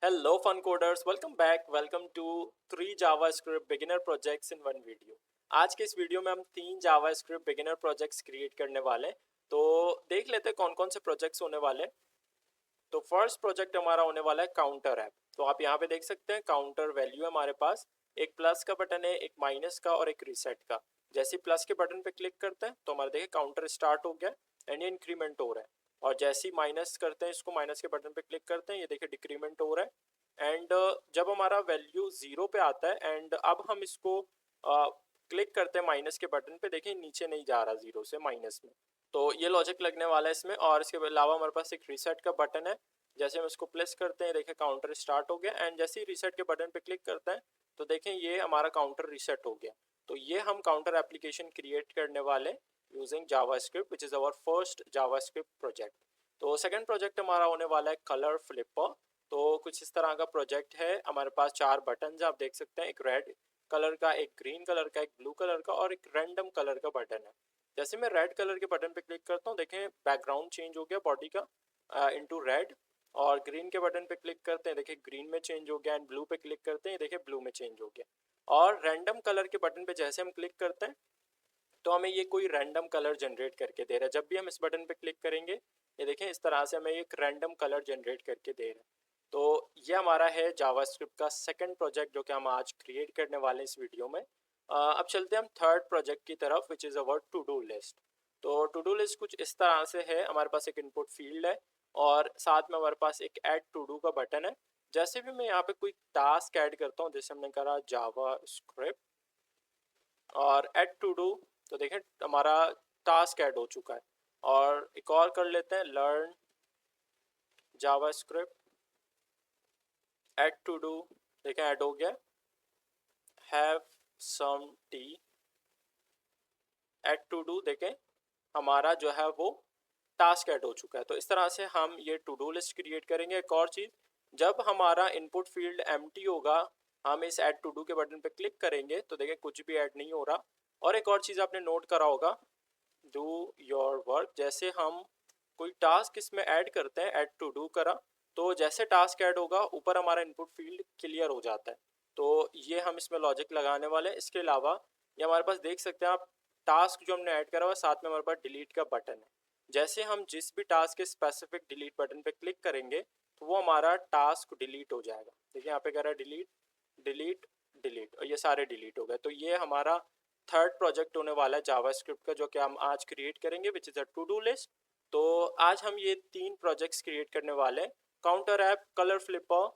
Hello, fun coders. Welcome back. Welcome to 3 JavaScript beginner projects in one video. आज के इस video में हम 3 JavaScript beginner projects क्रिएट करने वाले हैं. तो देख लेते हैं कौन कौन से प्रोजेक्ट्स होने वाले हैं. तो फर्स्ट प्रोजेक्ट हमारा होने वाला है काउंटर ऐप. तो आप यहाँ पे देख सकते हैं काउंटर वैल्यू है हमारे पास. एक प्लस का बटन है, एक माइनस का और एक रीसेट का. जैसे ही प्लस के बटन पे क्लिक करते हैं तो हमारा देखिए काउंटर स्टार्ट हो गया एंड ये इंक्रीमेंट हो रहा है. और जैसे ही माइनस करते हैं, इसको माइनस के बटन पे क्लिक करते हैं, ये देखिए डिक्रीमेंट हो रहा है. एंड जब हमारा वैल्यू जीरो पे आता है एंड अब हम इसको क्लिक करते हैं माइनस के बटन पे, देखिए नीचे नहीं जा रहा जीरो से माइनस में. तो ये लॉजिक लगने वाला है इसमें. और इसके अलावा हमारे पास एक रीसेट का बटन है. जैसे हम इसको प्लेस करते हैं, देखिए काउंटर स्टार्ट हो गया एंड जैसे ही रीसेट के बटन पे क्लिक करते हैं तो देखें ये हमारा काउंटर रीसेट हो गया. तो ये हम काउंटर एप्लीकेशन क्रिएट करने वाले using JavaScript which is our first JavaScript project. तो सेकंड प्रोजेक्ट हमारा होने वाला है कलर फ्लिपर. तो कुछ इस तरह का प्रोजेक्ट है. हमारे पास 4 बटन आप देख सकते हैं. एक रेड कलर का, एक ग्रीन कलर का, एक ब्लू कलर का और एक रैंडम कलर का बटन है. जैसे मैं रेड कलर के बटन पे क्लिक करता हूँ, देखें बैकग्राउंड चेंज हो गया बॉडी का इनटू रेड. और ग्रीन के बटन पे क्लिक करते हैं, देखिए ग्रीन में चेंज हो गया एंड ब्लू पे क्लिक करते हैं, देखिए ब्लू में चेंज हो गया. और रैंडम कलर के बटन पे जैसे हम क्लिक करते हैं तो हमें ये कोई रैंडम कलर जनरेट करके दे रहा है. जब भी हम इस बटन पे क्लिक करेंगे ये देखें इस तरह से हमें एक रैंडम कलर जनरेट करके दे रहा है. तो ये हमारा है जावास्क्रिप्ट का सेकंड प्रोजेक्ट जो कि हम आज क्रिएट करने वाले हैं इस वीडियो में. अब चलते हैं हम थर्ड प्रोजेक्ट की तरफ which is our to do list. तो टू डू लिस्ट कुछ इस तरह से है. हमारे पास एक इनपुट फील्ड है और साथ में हमारे पास एक ऐड टू डू का बटन है. जैसे भी मैं यहाँ पे कोई टास्क ऐड करता हूँ, जैसे हमने करा जावा स्क्रिप्ट और ऐड टू डू, तो देखें हमारा टास्क ऐड हो चुका है. और एक और कर लेते हैं, learn JavaScript add to do, देखें ऐड हो गया. Have some tea add to do, देखें हमारा जो है वो टास्क ऐड हो चुका है. तो इस तरह से हम ये टू डू लिस्ट क्रिएट करेंगे. एक और चीज़, जब हमारा इनपुट फील्ड एम्प्टी होगा हम इस ऐड टू डू के बटन पे क्लिक करेंगे तो देखें कुछ भी ऐड नहीं हो रहा. और एक और चीज़ आपने नोट करा होगा, डू योर वर्क. जैसे हम कोई टास्क इसमें ऐड करते हैं, ऐड टू डू करा, तो जैसे टास्क ऐड होगा ऊपर हमारा इनपुट फील्ड क्लियर हो जाता है. तो ये हम इसमें लॉजिक लगाने वाले हैं. इसके अलावा ये हमारे पास देख सकते हैं आप, टास्क जो हमने ऐड करा हुआ साथ में हमारे पास डिलीट का बटन है. जैसे हम जिस भी टास्क के स्पेसिफिक डिलीट बटन पे क्लिक करेंगे तो वो हमारा टास्क डिलीट हो जाएगा. देखिए यहाँ पे कह रहा है डिलीट डिलीट डिलीट और ये सारे डिलीट हो गए. तो ये हमारा थर्ड प्रोजेक्ट होने वाला है जावास्क्रिप्ट का जो कि हम आज क्रिएट करेंगे which is a to do list. तो आज हम ये 3 प्रोजेक्ट्स क्रिएट करने वाले हैं, counter app, colour flipper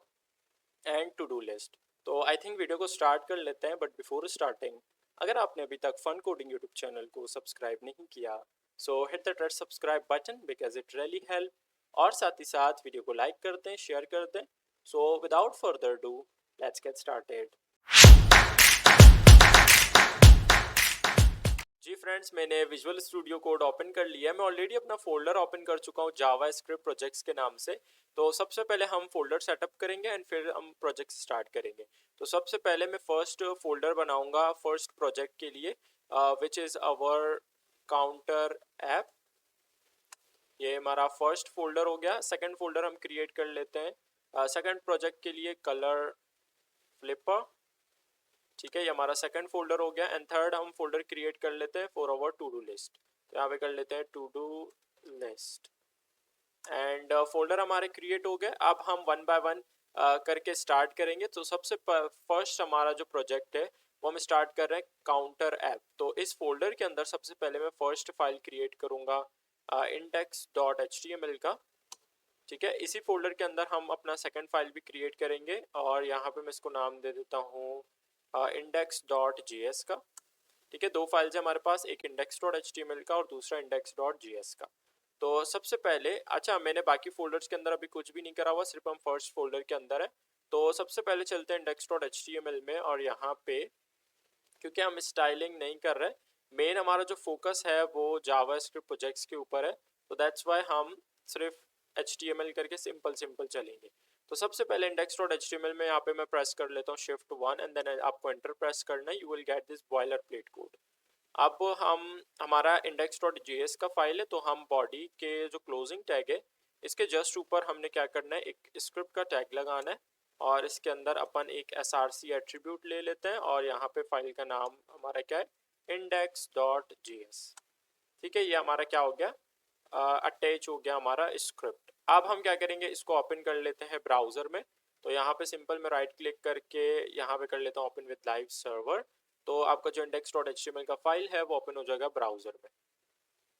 and to do list. तो आई थिंक वीडियो को स्टार्ट कर लेते हैं. बट बिफोर स्टार्टिंग, अगर आपने अभी तक फन कोडिंग यूट्यूब चैनल को सब्सक्राइब नहीं किया सो hit the red subscribe button because it really help. और साथ ही साथ वीडियो को लाइक करते हैं, शेयर करते हैं. So without further do let's get started. जी फ्रेंड्स, मैंने विजुअल स्टूडियो कोड ओपन कर लिया है. मैं ऑलरेडी अपना फोल्डर ओपन कर चुका हूँ जावा स्क्रिप्ट प्रोजेक्ट्स के नाम से. तो सबसे पहले हम फोल्डर सेटअप करेंगे एंड फिर हम प्रोजेक्ट स्टार्ट करेंगे. तो सबसे पहले मैं फर्स्ट फोल्डर बनाऊंगा फर्स्ट प्रोजेक्ट के लिए which is our counter app. ये हमारा फर्स्ट फोल्डर हो गया. सेकंड फोल्डर हम क्रिएट कर लेते हैं सेकंड प्रोजेक्ट के लिए कलर फ्लिपर. ठीक है, ये हमारा सेकंड फोल्डर हो गया. एंड थर्ड हम फोल्डर क्रिएट कर लेते हैं for our to do list. तो यहाँ पे कर लेते हैं to do list and folder हमारे क्रिएट हो गए. अब हम वन बाय वन करके स्टार्ट करेंगे. तो सबसे फर्स्ट हमारा जो प्रोजेक्ट है वो हम स्टार्ट कर रहे हैं काउंटर ऐप. तो इस फोल्डर के अंदर सबसे पहले मैं फर्स्ट फाइल क्रिएट करूँगा index.html का. ठीक है, इसी फोल्डर के अंदर हम अपना सेकंड फाइल भी क्रिएट करेंगे और यहाँ पे मैं इसको नाम दे देता हूँ index.js का. ठीक है, 2 फाइल्स है हमारे पास, एक index.html का और दूसरा index.js का. तो सबसे पहले, अच्छा मैंने बाकी फोल्डर्स के अंदर अभी कुछ भी नहीं करा हुआ, सिर्फ हम फर्स्ट फोल्डर के अंदर है. तो सबसे पहले चलते हैं index.html में और यहाँ पे क्योंकि हम स्टाइलिंग नहीं कर रहे, मेन हमारा जो फोकस है वो जावास्क्रिप्ट प्रोजेक्ट्स के ऊपर है. तो दैट्स वाई हम सिर्फ HTML करके सिंपल सिंपल चलेंगे. तो सबसे पहले index.html में यहाँ पे मैं प्रेस कर लेता हूँ Shift 1 एंड देन आपको एंटर प्रेस करना है. You will get this boiler plate code. अब हम हमारा index.js का फाइल है तो हम बॉडी के जो क्लोजिंग टैग है इसके जस्ट ऊपर हमने क्या करना है, एक स्क्रिप्ट का टैग लगाना है और इसके अंदर अपन एक src एट्रीब्यूट ले लेते हैं और यहाँ पे फाइल का नाम हमारा क्या है, index.js। ठीक है, ये हमारा क्या हो गया, अटैच हो गया हमारा स्क्रिप्ट। अब हम क्या करेंगे, इसको ओपन कर लेते हैं ब्राउजर में। तो यहाँ पे सिंपल मैं राइट क्लिक करके यहाँ पे कर लेता हूँ ओपन विद लाइव सर्वर। तो आपका जो index.html का फाइल है वो ओपन हो जाएगा ब्राउजर में।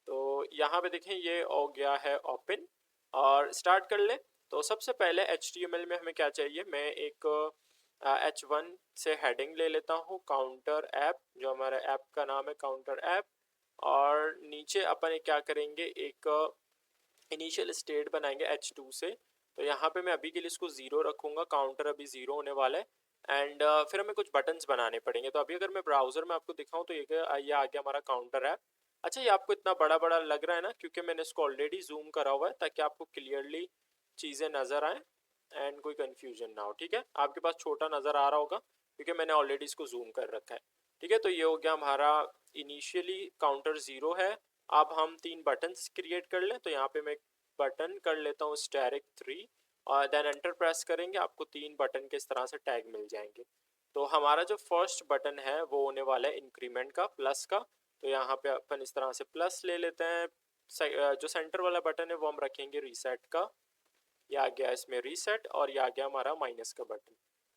तो यहाँ पे देखें ये हो गया है ओपन और स्टार्ट कर ले। तो सबसे पहले HTML में हमें क्या चाहिए, मैं एक H1 से हेडिंग ले लेता हूँ, काउंटर ऐप, जो हमारा ऐप का नाम है काउंटर ऐप। और नीचे अपन क्या करेंगे, एक इनिशियल स्टेट बनाएंगे H2 से। तो यहाँ पे मैं अभी के लिए इसको 0 रखूँगा, काउंटर अभी 0 होने वाला है। एंड फिर हमें कुछ बटन्स बनाने पड़ेंगे। तो अभी अगर मैं ब्राउज़र में आपको दिखाऊँ तो ये आ गया हमारा काउंटर ऐप। अच्छा, ये आपको इतना बड़ा बड़ा लग रहा है ना, क्योंकि मैंने इसको ऑलरेडी जूम करा हुआ है ताकि आपको क्लियरली चीज़ें नज़र आएँ एंड कोई कन्फ्यूजन ना हो। ठीक है, आपके पास छोटा नज़र आ रहा होगा क्योंकि मैंने ऑलरेडी इसको जूम कर रखा है। ठीक है, तो ये हो गया हमारा इनिशियली काउंटर 0 है। अब हम 3 बटन्स क्रिएट कर लें। तो यहाँ पे मैं बटन कर लेता हूँ स्टैरिक 3 और देन एंटर प्रेस करेंगे, आपको 3 बटन के इस तरह से टैग मिल जाएंगे। तो हमारा जो फर्स्ट बटन है वो होने वाला है इंक्रीमेंट का, प्लस का। तो यहाँ पे अपन इस तरह से प्लस ले लेते हैं। जो सेंटर वाला बटन है वो हम रखेंगे रीसेट का। ये आ गया इसमें रीसेट और ये आ गया हमारा माइनस का बटन।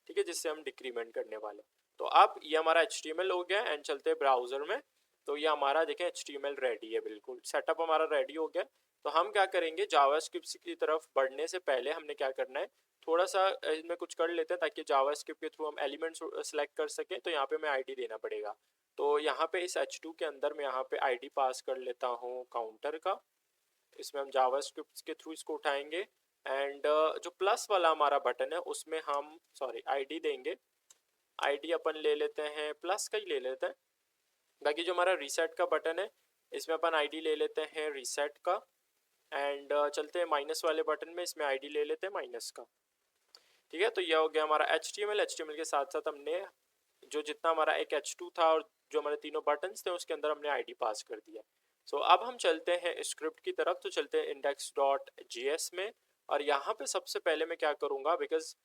ठीक है, जिससे हम डिक्रीमेंट करने वाले। तो अब ये हमारा HTML हो गया एंड चलते हैं ब्राउजर में। तो ये हमारा देखें HTML रेडी है, बिल्कुल सेटअप हमारा रेडी हो गया। तो हम क्या करेंगे, जावास्क्रिप्ट की तरफ बढ़ने से पहले हमने क्या करना है, थोड़ा सा इसमें कुछ कर लेते हैं ताकि जावास्क्रिप्ट के थ्रू हम एलिमेंट्स सेलेक्ट कर सकें। तो यहाँ पे मैं आईडी देना पड़ेगा। तो यहाँ पे इस H2 के अंदर मैं यहाँ पे आईडी पास कर लेता हूँ काउंटर का। इसमें हम जावास्क्रिप्ट के थ्रू इसको उठाएंगे एंड जो प्लस वाला हमारा बटन है उसमें हम आईडी देंगे। आईडी अपन ले लेते हैं, प्लस का ही ले लेते हैं। बाकी जो हमारा रीसेट का बटन है इसमें अपन आईडी ले लेते हैं रीसेट का। एंड चलते हैं माइनस वाले बटन में, इसमें आईडी ले लेते हैं माइनस का। ठीक है, तो यह हो गया हमारा HTML के साथ साथ हमने जो जितना हमारा एक H2 था और जो हमारे तीनों बटन्स थे उसके अंदर हमने आईडी पास कर दिया। सो अब हम चलते हैं स्क्रिप्ट की तरफ। तो चलते हैं index.js में और यहाँ पे सबसे पहले मैं क्या करूँगा, बिकॉज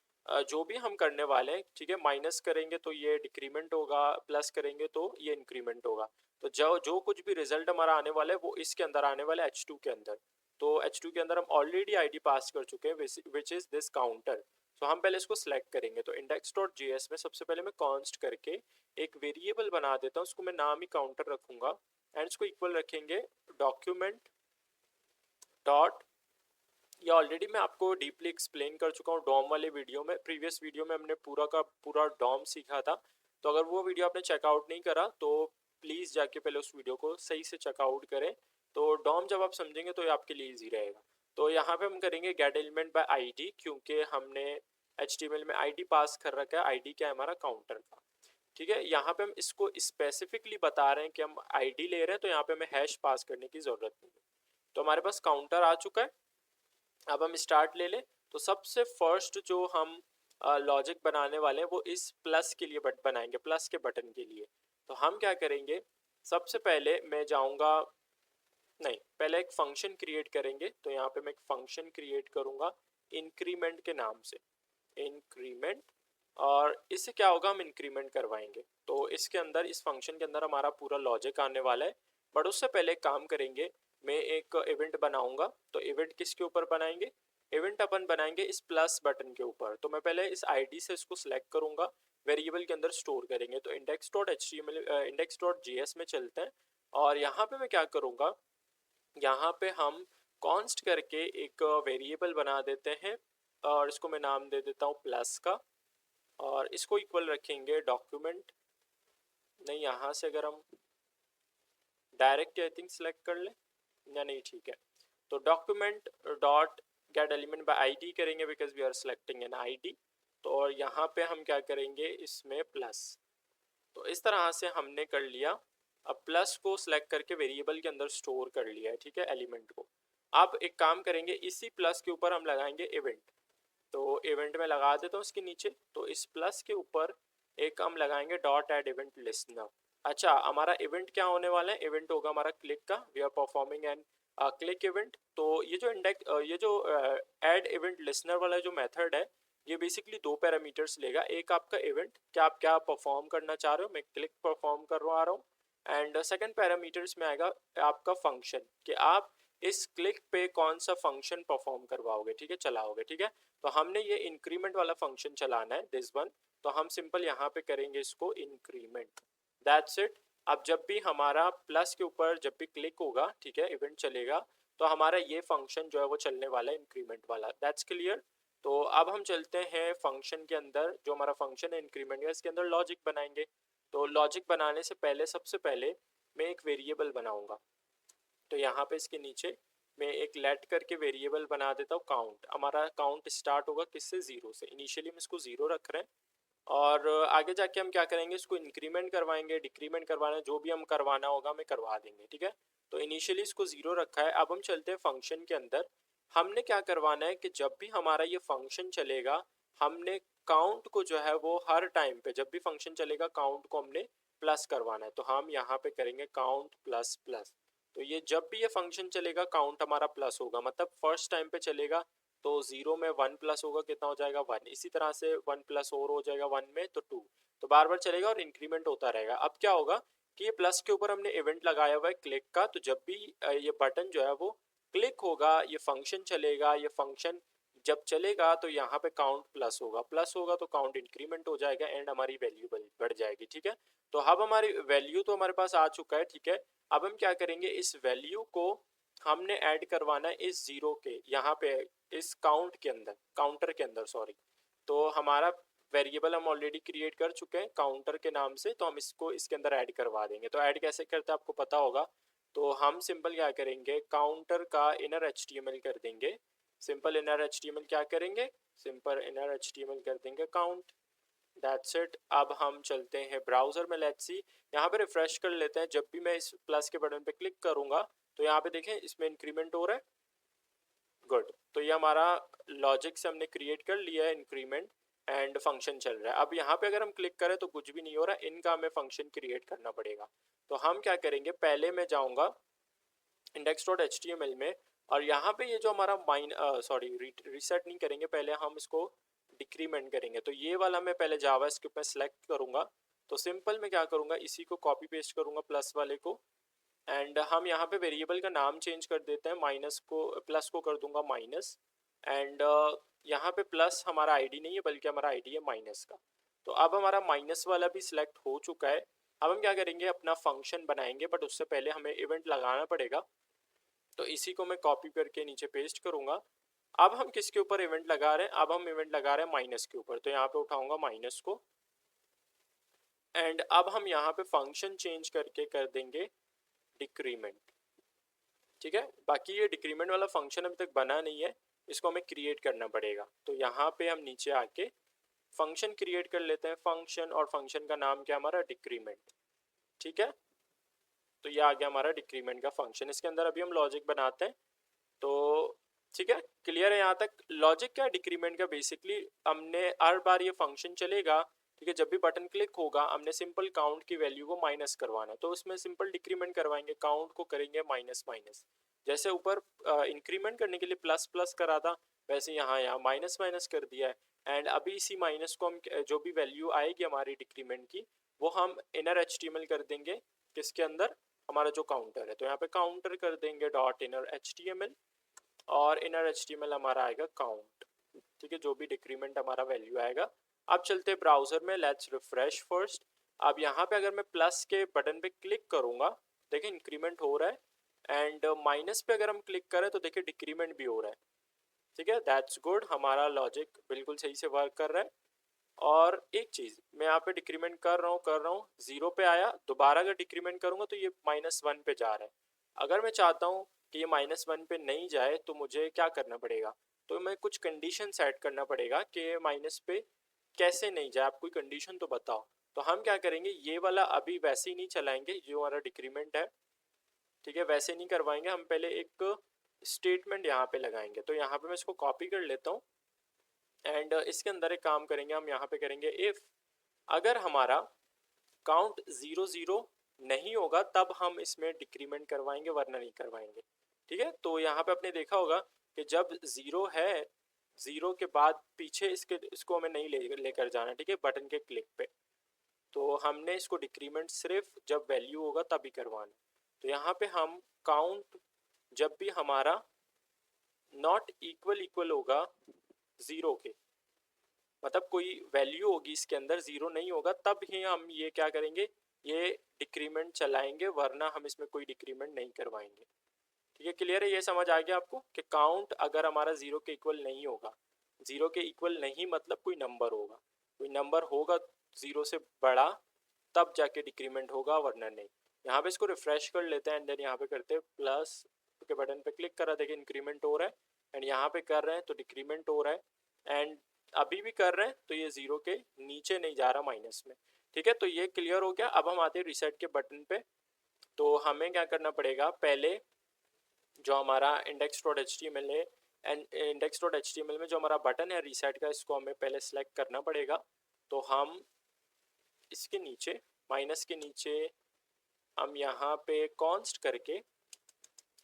जो भी हम करने वाले हैं, ठीक है, माइनस करेंगे तो ये डिक्रीमेंट होगा, प्लस करेंगे तो ये इंक्रीमेंट होगा। तो जो कुछ भी रिजल्ट हमारा आने वाला है वो इसके अंदर आने वाला है H2 के अंदर। तो H2 के अंदर हम ऑलरेडी आईडी पास कर चुके हैं विच इज़ दिस काउंटर। तो हम पहले इसको सिलेक्ट करेंगे। तो index.js में सबसे पहले मैं कॉन्स्ट करके एक वेरिएबल बना देता हूँ, उसको मैं नाम ही काउंटर रखूँगा एंड इसको इक्वल रखेंगे डॉक्यूमेंट डॉट। ये ऑलरेडी मैं आपको डीपली एक्सप्लेन कर चुका हूँ डॉम वाले वीडियो में। प्रीवियस वीडियो में हमने पूरा का पूरा डॉम सीखा था। तो अगर वो वीडियो आपने चेकआउट नहीं करा तो प्लीज़ जाके पहले उस वीडियो को सही से चेकआउट करें। तो डॉम जब आप समझेंगे तो ये आपके लिए ईजी रहेगा। तो यहाँ पे हम करेंगे गेट एलिमेंट बाय आईडी, क्योंकि हमने HTML में आईडी पास कर रखा है। आईडी क्या है हमारा, काउंटर का। ठीक है, यहाँ पे हम इसको स्पेसिफिकली बता रहे हैं कि हम आईडी ले रहे हैं, तो यहाँ पे हमें हैश पास करने की ज़रूरत नहीं है। तो हमारे पास काउंटर आ चुका है। अब हम स्टार्ट ले लें। तो सबसे फर्स्ट जो हम लॉजिक बनाने वाले हैं वो इस प्लस के लिए बनाएंगे, प्लस के बटन के लिए। तो हम क्या करेंगे, सबसे पहले मैं जाऊंगा, नहीं, पहले एक फंक्शन क्रिएट करेंगे। तो यहाँ पे मैं एक फंक्शन क्रिएट करूंगा इंक्रीमेंट के नाम से, इंक्रीमेंट। और इससे क्या होगा, हम इंक्रीमेंट करवाएंगे। तो इसके अंदर, इस फंक्शन के अंदर हमारा पूरा लॉजिक आने वाला है। बट उससे पहले एक काम करेंगे, मैं एक इवेंट बनाऊंगा। तो इवेंट किसके ऊपर बनाएंगे, इवेंट अपन बनाएंगे इस प्लस बटन के ऊपर। तो मैं पहले इस आईडी से इसको सिलेक्ट करूंगा, वेरिएबल के अंदर स्टोर करेंगे। तो index.js में चलते हैं और यहाँ पे मैं क्या करूँगा, यहाँ पे हम कॉन्स्ट करके एक वेरिएबल बना देते हैं और इसको मैं नाम दे देता हूँ प्लस का। और इसको इक्वल रखेंगे डॉक्यूमेंट, नहीं, यहाँ से अगर हम डायरेक्ट आई थिंक सेलेक्ट कर लें या नहीं, ठीक है। तो document dot get element by ID करेंगे because we are selecting an ID. तो और यहाँ पे हम क्या करेंगे, इसमें प्लस। तो इस तरह से हमने कर लिया। अब प्लस को सिलेक्ट करके वेरिएबल के अंदर स्टोर कर लिया है, ठीक है, एलिमेंट को। अब एक काम करेंगे, इसी प्लस के ऊपर हम लगाएंगे इवेंट। तो इवेंट में लगा देता हूँ इसके नीचे। तो इस प्लस के ऊपर एक हम लगाएंगे डॉट एड इवेंट लिस्टनर। अच्छा, हमारा इवेंट क्या होने वाला है, इवेंट होगा हमारा क्लिक का। We are performing an click event. तो ये जो ऐड इवेंट लिसनर वाला जो मेथड है, ये बेसिकली दो पैरामीटर्स लेगा। एक आपका इवेंट, क्या आप क्या परफॉर्म करना चाह रहे हो, मैं क्लिक परफॉर्म करवा रहा हूँ। एंड सेकंड पैरामीटर्स में आएगा आपका फंक्शन, कि आप इस क्लिक पे कौन सा फंक्शन परफॉर्म करवाओगे, ठीक है, चलाओगे, ठीक है। तो हमने ये इंक्रीमेंट वाला फंक्शन चलाना है, दिस वन। तो हम सिंपल यहाँ पे करेंगे इसको इंक्रीमेंट, दैट्स इट। अब जब भी हमारा प्लस के ऊपर जब भी क्लिक होगा, ठीक है, इवेंट चलेगा, तो हमारा ये फंक्शन जो है वो चलने वाला है, इंक्रीमेंट वाला, दैट्स क्लियर। तो अब हम चलते हैं फंक्शन के अंदर। जो हमारा फंक्शन है इंक्रीमेंट का, इसके अंदर लॉजिक बनाएंगे। तो लॉजिक बनाने से पहले सबसे पहले मैं एक वेरिएबल बनाऊंगा। तो यहाँ पे इसके नीचे मैं एक लेट करके वेरिएबल बना देता हूँ काउंट। हमारा काउंट स्टार्ट होगा किससे, जीरो से। इनिशियली हम इसको जीरो रख रहे हैं, और आगे जाके हम क्या करेंगे, इसको इंक्रीमेंट करवाएंगे, डिक्रीमेंट करवाना, जो भी हम करवाना होगा हमें करवा देंगे, ठीक है। तो इनिशियली इसको जीरो रखा है। अब हम चलते हैं फंक्शन के अंदर। हमने क्या करवाना है कि जब भी हमारा ये फंक्शन चलेगा, हमने काउंट को जो है वो हर टाइम पे जब भी फंक्शन चलेगा काउंट को हमने प्लस करवाना है। तो हम यहाँ पे करेंगे काउंट प्लस प्लस। तो ये जब भी ये फंक्शन चलेगा काउंट हमारा प्लस होगा, मतलब फर्स्ट टाइम पे चलेगा तो जीरो में वन प्लस होगा, कितना हो जाएगा, वन। इसी तरह से वन प्लस और हो जाएगा वन में, तो टू। तो बार बार चलेगा और इंक्रीमेंट होता रहेगा। अब क्या होगा कि ये प्लस के ऊपर हमने इवेंट लगाया हुआ है क्लिक का, तो जब भी ये बटन जो है वो क्लिक होगा, ये फंक्शन चलेगा, ये फंक्शन जब चलेगा तो यहाँ पे काउंट प्लस होगा, प्लस होगा तो काउंट इंक्रीमेंट हो जाएगा, एंड हमारी वैल्यू बढ़ जाएगी, ठीक है। तो अब हमारी वैल्यू तो हमारे पास आ चुका है, ठीक है। अब हम क्या करेंगे, इस वैल्यू को हमने ऐड करवाना है इस जीरो के यहाँ पे, इस काउंट के अंदर, काउंटर के अंदर, सॉरी। तो हमारा वेरिएबल हम ऑलरेडी क्रिएट कर चुके हैं काउंटर के नाम से, तो हम इसको इसके अंदर ऐड करवा देंगे। तो ऐड कैसे करते हैं आपको पता होगा। तो हम सिंपल क्या करेंगे, काउंटर का इनर एचटीएमएल कर देंगे। सिंपल इनर एचटीएमएल क्या करेंगे, सिंपल इनर एचटीएमएल कर देंगे काउंट, दैट्स इट। अब हम चलते हैं ब्राउजर में, लेट्स सी। यहाँ पे रिफ्रेश कर लेते हैं। जब भी मैं इस प्लस के बटन पे क्लिक करूंगा तो यहाँ पे देखें इसमें इंक्रीमेंट हो रहा है, गुड। तो ये हमारा लॉजिक से हमने क्रिएट कर लिया है इंक्रीमेंट, एंड फंक्शन चल रहा है। अब यहाँ पे अगर हम क्लिक करें तो कुछ भी नहीं हो रहा, इनका हमें फंक्शन क्रिएट करना पड़ेगा। तो हम क्या करेंगे, पहले मैं जाऊँगा index.html में, और यहाँ पे ये जो हमारा रीसेट नहीं करेंगे, पहले हम इसको डिक्रीमेंट करेंगे। तो ये वाला मैं पहले जावास्क्रिप्ट में सेलेक्ट करूँगा। तो सिंपल मैं क्या करूँगा, इसी को कॉपी पेस्ट करूँगा प्लस वाले को, एंड हम यहाँ पे वेरिएबल का नाम चेंज कर देते हैं, माइनस को प्लस को कर दूंगा माइनस। एंड यहाँ पे प्लस हमारा आईडी नहीं है बल्कि हमारा आईडी है माइनस का। तो अब हमारा माइनस वाला भी सिलेक्ट हो चुका है। अब हम क्या करेंगे, अपना फंक्शन बनाएंगे, बट उससे पहले हमें इवेंट लगाना पड़ेगा। तो इसी को मैं कॉपी करके नीचे पेस्ट करूंगा। अब हम किसके ऊपर इवेंट लगा रहे हैं, अब हम इवेंट लगा रहे हैं माइनस के ऊपर। तो यहाँ पे उठाऊंगा माइनस को, एंड अब हम यहाँ पे फंक्शन चेंज करके कर देंगे डिक्रीमेंट, ठीक है। बाकी ये डिक्रीमेंट वाला फंक्शन अभी तक बना नहीं है, इसको हमें क्रिएट करना पड़ेगा। तो यहाँ पे हम नीचे आके फंक्शन क्रिएट कर लेते हैं, फंक्शन, और फंक्शन का नाम क्या हमारा, डिक्रीमेंट, ठीक है। तो ये आ गया हमारा डिक्रीमेंट का फंक्शन। इसके अंदर अभी हम लॉजिक बनाते हैं। तो ठीक है, क्लियर है यहाँ तक। लॉजिक क्या है डिक्रीमेंट का, बेसिकली हमने हर बार ये फंक्शन चलेगा, ठीक है, जब भी बटन क्लिक होगा हमने सिंपल काउंट की वैल्यू को माइनस करवाना है। तो उसमें सिंपल डिक्रीमेंट करवाएंगे, काउंट को करेंगे माइनस माइनस। जैसे ऊपर इंक्रीमेंट करने के लिए प्लस प्लस करा था, वैसे यहाँ यहाँ माइनस माइनस कर दिया है। एंड अभी इसी माइनस को हम जो भी वैल्यू आएगी हमारी डिक्रीमेंट की, वो हम इनर एचटीएमएल कर देंगे, किसके अंदर, हमारा जो काउंटर है। तो यहाँ पे काउंटर कर देंगे डॉट इनर एचटीएमएल, और इनर एचटीएमएल हमारा आएगा काउंट, ठीक है, जो भी डिक्रीमेंट हमारा वैल्यू आएगा। अब चलते हैं ब्राउजर में, लेट्स रिफ्रेश फर्स्ट। अब यहाँ पे अगर मैं प्लस के बटन पे क्लिक करूंगा, देखिए इंक्रीमेंट हो रहा है, एंड माइनस पे अगर हम क्लिक करें तो देखिए डिक्रीमेंट भी हो रहा है, ठीक है, दैट्स गुड। हमारा लॉजिक बिल्कुल सही से वर्क कर रहा है। और एक चीज़ मैं यहाँ पे डिक्रीमेंट कर रहा हूँ, जीरो पे आया, दोबारा अगर डिक्रीमेंट करूँगा तो ये माइनस वन पे जा रहा है। अगर मैं चाहता हूँ कि ये माइनस वन पे नहीं जाए तो मुझे क्या करना पड़ेगा, तो मैं कुछ कंडीशन सेट करना पड़ेगा कि माइनस पे कैसे नहीं जाए, आप कोई कंडीशन तो बताओ। तो हम क्या करेंगे, ये वाला अभी वैसे ही नहीं चलाएंगे जो हमारा डिक्रीमेंट है, ठीक है, वैसे नहीं करवाएंगे। हम पहले एक स्टेटमेंट यहाँ पे लगाएंगे। तो यहाँ पे मैं इसको कॉपी कर लेता हूँ, एंड इसके अंदर एक काम करेंगे, हम यहाँ पे करेंगे इफ अगर हमारा काउंट 0 0 नहीं होगा तब हम इसमें डिक्रीमेंट करवाएंगे, वरना नहीं करवाएंगे, ठीक है, तो यहाँ पे आपने देखा होगा कि जब ज़ीरो है, ज़ीरो के बाद पीछे इसको हमें नहीं लेकर जाना, ठीक है, बटन के क्लिक पे। तो हमने इसको डिक्रीमेंट सिर्फ जब वैल्यू होगा तभी करवाना। तो यहाँ पे हम काउंट जब भी हमारा नॉट इक्वल होगा ज़ीरो के, मतलब कोई वैल्यू होगी इसके अंदर, ज़ीरो नहीं होगा, तब ही हम ये क्या करेंगे, ये डिक्रीमेंट चलाएंगे, वरना हम इसमें कोई डिक्रीमेंट नहीं करवाएंगे। ठीक है, क्लियर है, ये समझ आ गया आपको कि काउंट अगर हमारा ज़ीरो के इक्वल नहीं होगा, ज़ीरो के इक्वल नहीं मतलब कोई नंबर होगा, कोई नंबर होगा ज़ीरो से बड़ा, तब जाके डिक्रीमेंट होगा, वरना नहीं। यहाँ पे इसको रिफ्रेश कर लेते हैं एंड देन यहाँ पे करते हैं प्लस के बटन पे क्लिक करा, देखिए इंक्रीमेंट हो रहा है, एंड यहाँ पे कर रहे हैं तो डिक्रीमेंट हो रहा है, एंड अभी भी कर रहे हैं तो ये ज़ीरो के नीचे नहीं जा रहा माइनस में। ठीक है, तो ये क्लियर हो गया। अब हम आते हैं रिसेट के बटन पे। तो हमें क्या करना पड़ेगा, पहले जो हमारा index.html है, एंड index.html में जो हमारा बटन है रीसेट का, इसको हमें पहले सेलेक्ट करना पड़ेगा। तो हम इसके नीचे, माइनस के नीचे, हम यहाँ पे कॉन्स्ट करके,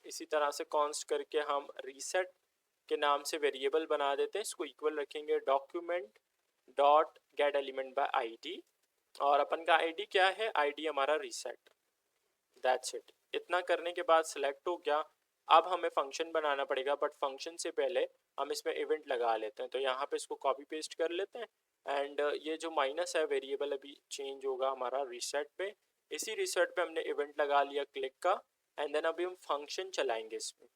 इसी तरह से कॉन्स्ट करके हम रीसेट के नाम से वेरिएबल बना देते हैं, इसको इक्वल रखेंगे document dot get element by ID, और अपन का आईडी क्या है, आईडी हमारा रीसेट, दैट्स इट। इतना करने के बाद सिलेक्ट हो गया। अब हमें फंक्शन बनाना पड़ेगा, बट फंक्शन से पहले हम इसमें इवेंट लगा लेते हैं। तो यहाँ पे इसको कॉपी पेस्ट कर लेते हैं, एंड ये जो माइनस है वेरिएबल अभी चेंज होगा हमारा रीसेट पे, इसी रीसेट पे हमने इवेंट लगा लिया क्लिक का, एंड देन अभी हम फंक्शन चलाएंगे इसमें।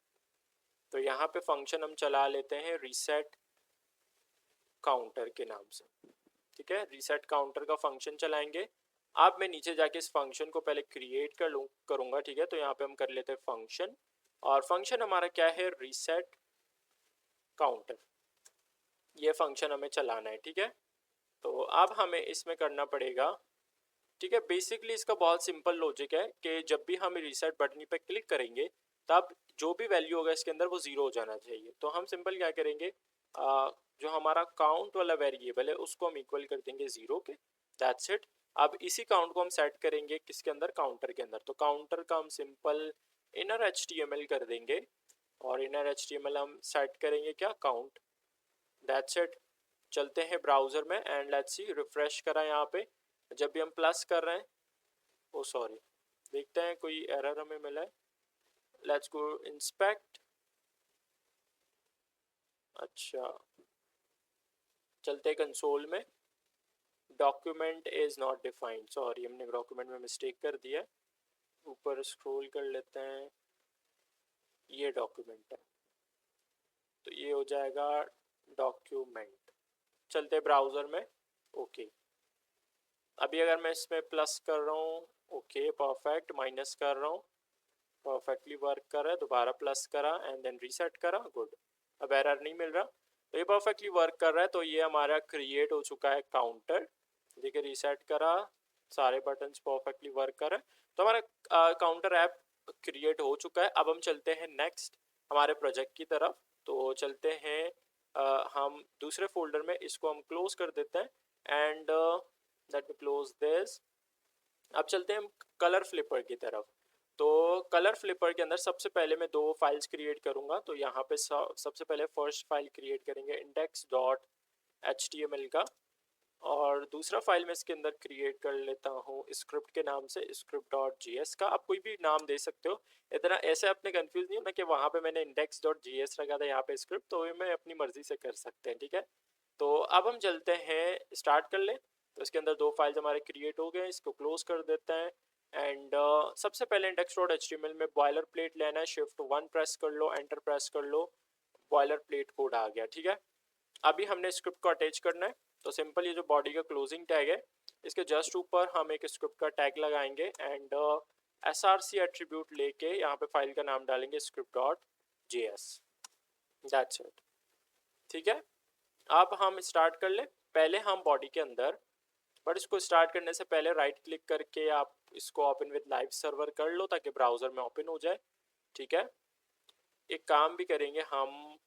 तो यहाँ पे फंक्शन हम चला लेते हैं रीसेट काउंटर के नाम से। ठीक है, रीसेट काउंटर का फंक्शन चलाएंगे। अब मैं नीचे जाके इस फंक्शन को पहले क्रिएट करूँगा। ठीक है, तो यहाँ पे हम कर लेते हैं फंक्शन, और फंक्शन हमारा क्या है, रीसेट काउंटर, ये फंक्शन हमें चलाना है। ठीक है, तो अब हमें इसमें करना पड़ेगा, ठीक है, बेसिकली इसका बहुत सिंपल लॉजिक है कि जब भी हम रीसेट बटन पे क्लिक करेंगे, तब जो भी वैल्यू होगा इसके अंदर वो ज़ीरो हो जाना चाहिए। तो हम सिंपल क्या करेंगे, जो हमारा काउंट वाला वेरिएबल है उसको हम इक्वल कर देंगे ज़ीरो के, दैट्स इट। अब इसी काउंट को हम सेट करेंगे किसके अंदर, काउंटर के अंदर। तो काउंटर का हम सिंपल इनर HTML कर देंगे, और इनर HTML हम सेट करेंगे क्या, काउंट, दैट्स इट। चलते हैं ब्राउज़र में एंड लेट्स सी, रिफ्रेश करा यहाँ पे, जब भी हम प्लस कर रहे हैं, ओ सॉरी, देखते हैं कोई एरर हमें मिला है, लेट्स गो इंस्पेक्ट। अच्छा, चलते कंसोल में, document is not defined, sorry हमने डॉक्यूमेंट में मिस्टेक कर दिया, ऊपर स्क्रॉल कर लेते हैं, ये डॉक्यूमेंट है, तो ये हो जाएगा डॉक्यूमेंट। चलते ब्राउज़र में, ओके। अभी अगर मैं इसमें प्लस कर रहा हूँ, ओके परफेक्ट, माइनस कर रहा हूँ, परफेक्टली वर्क कर रहा है, दोबारा प्लस करा एंड देन रीसेट करा, गुड, अब एरर नहीं मिल रहा, तो ये परफेक्टली वर्क कर रहा है। तो ये हमारा क्रिएट हो चुका है काउंटर, देखिए रीसेट करा, सारे बटन्स परफेक्टली वर्क कर रहे हैं, तो हमारा काउंटर ऐप क्रिएट हो चुका है। अब हम चलते हैं नेक्स्ट हमारे प्रोजेक्ट की तरफ। तो चलते हैं हम दूसरे फोल्डर में, इसको हम क्लोज कर देते हैं and let me close this. अब चलते हैं हम कलर फ्लिपर की तरफ। तो कलर फ्लिपर के अंदर सबसे पहले मैं दो फाइल्स क्रिएट करूँगा। तो यहाँ पे सबसे पहले फर्स्ट फाइल क्रिएट करेंगे index.html का, और दूसरा फाइल मैं इसके अंदर क्रिएट कर लेता हूँ स्क्रिप्ट के नाम से, script.js का। आप कोई भी नाम दे सकते हो, इतना ऐसे अपने कंफ्यूज नहीं होना कि वहाँ पे मैंने index.js रखा था, यहाँ पे स्क्रिप्ट, तो ये मैं अपनी मर्जी से कर सकते हैं। ठीक है, तो अब हम चलते हैं, स्टार्ट कर ले। तो इसके अंदर दो फाइल्स हमारे क्रिएट हो गए, इसको क्लोज कर देते हैं एंड सबसे पहले index.html में बॉयलर प्लेट लेना है, शिफ्ट 1 प्रेस कर लो, एंटर प्रेस कर लो, बॉयलर प्लेट कोड आ गया। ठीक है, अभी हमने स्क्रिप्ट को अटैच करना है। तो सिंपल ये जो बॉडी का क्लोजिंग टैग है, इसके जस्ट ऊपर हम एक स्क्रिप्ट का टैग लगाएंगे एंड src एट्रीब्यूट लेके यहाँ पे फाइल का नाम डालेंगे script.js, दैट्स इट। ठीक है, अब हम स्टार्ट कर ले। पहले हम बॉडी के अंदर, बट इसको स्टार्ट करने से पहले राइट क्लिक करके आप इसको ओपन विद लाइव सर्वर कर लो, ताकि ब्राउज़र में ओपन हो जाए। ठीक है, एक काम भी करेंगे हम,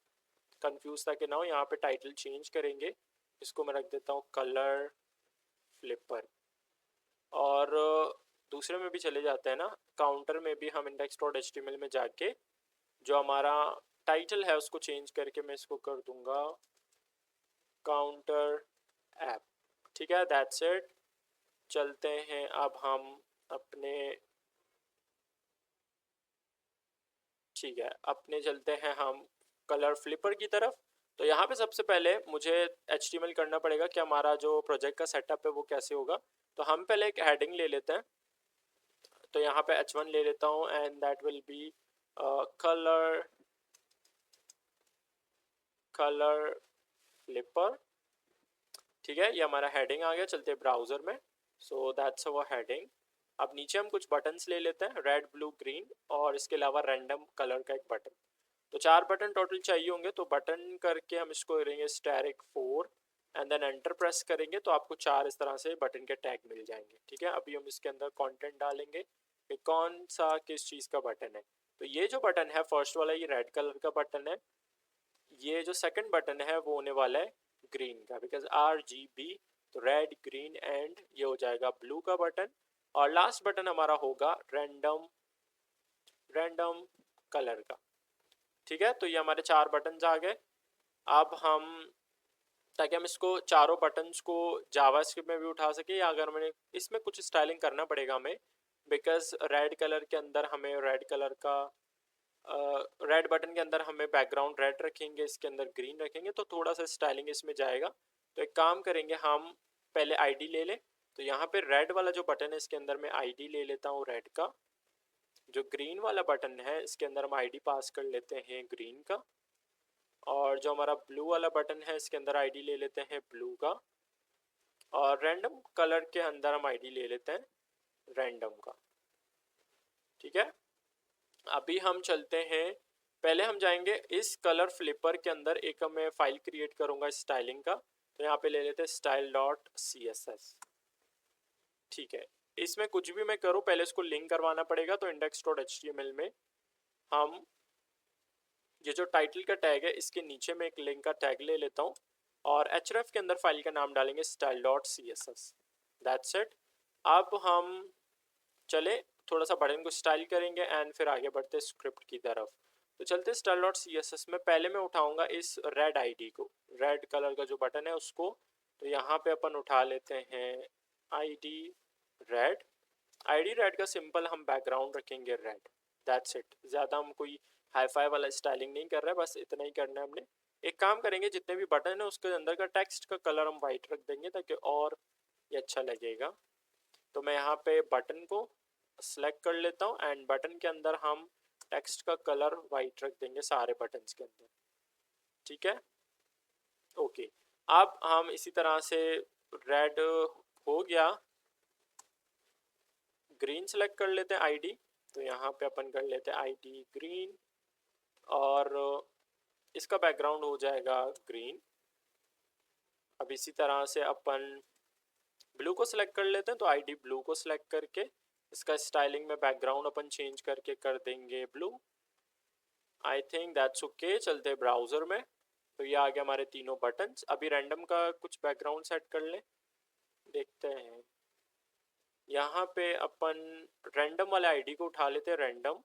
कंफ्यूज था कि ना हो, यहाँ पे टाइटल चेंज करेंगे, इसको मैं रख देता हूँ कलर फ्लिपर, और दूसरे में भी चले जाते हैं ना, काउंटर में भी हम index.html में जाके जो हमारा टाइटल है उसको चेंज करके मैं इसको कर दूंगा काउंटर ऐप। ठीक है, दैट्स इट। चलते हैं अब हम अपने, ठीक है, अपने चलते हैं हम कलर फ्लिपर की तरफ। तो यहाँ पे सबसे पहले मुझे HTML करना पड़ेगा कि हमारा जो प्रोजेक्ट का सेटअप है वो कैसे होगा। तो हम पहले एक हेडिंग ले लेते हैं। तो यहाँ पे H1 ले लेता हूँ and that will be colour colour flipper. ठीक है, ये हमारा हेडिंग आ गया। चलते हैं ब्राउज़र में। So that's our heading. अब नीचे हम कुछ बटन्स ले लेते हैं, रेड ब्लू ग्रीन, और इसके अलावा रैंडम कलर का एक बटन। तो 4 बटन टोटल चाहिए होंगे। तो बटन करके हम इसको करेंगे asterisk 4 and then enter press करेंगे तो आपको 4 इस तरह से बटन के टैग मिल जाएंगे। ठीक है, अभी हम इसके अंदर कंटेंट डालेंगे कि कौन सा किस चीज़ का बटन है। तो ये जो बटन है फर्स्ट वाला, ये रेड कलर का बटन है। ये जो सेकंड बटन है वो होने वाला है ग्रीन का, बिकॉज RGB, तो रेड ग्रीन एंड ये हो जाएगा ब्लू का बटन। और लास्ट बटन हमारा होगा रैंडम रैंडम कलर का। ठीक है, तो ये हमारे 4 बटन्स आ गए। अब हम, ताकि हम इसको चारों बटन्स को जावास्क्रिप्ट में भी उठा सके, या अगर मैंने इसमें कुछ स्टाइलिंग करना पड़ेगा हमें, बिकॉज रेड कलर के अंदर हमें रेड कलर का रेड बटन के अंदर हमें बैकग्राउंड रेड रखेंगे, इसके अंदर ग्रीन रखेंगे, तो थोड़ा सा स्टाइलिंग इसमें जाएगा। तो एक काम करेंगे, हम पहले आईडी ले लें। तो यहाँ पे रेड वाला जो बटन है इसके अंदर मैं आईडी ले लेता हूँ रेड का। जो ग्रीन वाला बटन है इसके अंदर हम आईडी पास कर लेते हैं ग्रीन का। और जो हमारा ब्लू वाला बटन है इसके अंदर आईडी ले लेते हैं ब्लू का। और रैंडम कलर के अंदर हम आईडी ले लेते हैं रैंडम का। ठीक है, अभी हम चलते हैं, पहले हम जाएंगे इस कलर फ्लिपर के अंदर, एक मैं फाइल क्रिएट करूंगा स्टाइलिंग का। तो यहाँ पे ले लेते हैं style.css। ठीक है, इसमें कुछ भी मैं करूँ पहले इसको लिंक करवाना पड़ेगा। तो index.html में हम ये जो टाइटल का टैग है इसके नीचे में एक लिंक का टैग ले लेता हूँ, और href के अंदर फाइल का नाम डालेंगे style.css। That's it. अब हम चले थोड़ा सा बटन को स्टाइल करेंगे एंड फिर आगे बढ़ते स्क्रिप्ट की तरफ। तो चलते style.css में पहले मैं उठाऊंगा इस रेड आईडी को, रेड कलर का जो बटन है उसको। तो यहाँ पे अपन उठा लेते हैं आईडी रेड। आईडी रेड का सिंपल हम बैकग्राउंड रखेंगे रेड। दैट्स इट, ज़्यादा हम कोई हाई फाई वाला स्टाइलिंग नहीं कर रहे हैं, बस इतना ही करना है हमने। एक काम करेंगे, जितने भी बटन है उसके अंदर का टेक्स्ट का कलर हम वाइट रख देंगे ताकि और ये अच्छा लगेगा। तो मैं यहाँ पे बटन को सेलेक्ट कर लेता हूँ एंड बटन के अंदर हम टेक्स्ट का कलर वाइट रख देंगे सारे बटन्स के अंदर। ठीक है, ओके। अब हम इसी तरह से रेड हो गया, ग्रीन सेलेक्ट कर लेते हैं आईडी। तो यहाँ पे अपन कर लेते हैं आईडी ग्रीन, और इसका बैकग्राउंड हो जाएगा ग्रीन। अब इसी तरह से अपन ब्लू को सिलेक्ट कर लेते हैं। तो आईडी ब्लू को सिलेक्ट करके इसका स्टाइलिंग में बैकग्राउंड अपन चेंज करके कर देंगे blue. I think that's okay. चलते हैं ब्राउज़र में। तो ये आ गया हमारे तीनों बटन्स। अभी रैंडम का कुछ बैकग्राउंड सेट कर लें, देखते हैं। यहाँ पे अपन रैंडम वाले आईडी को उठा लेते हैं रैंडम,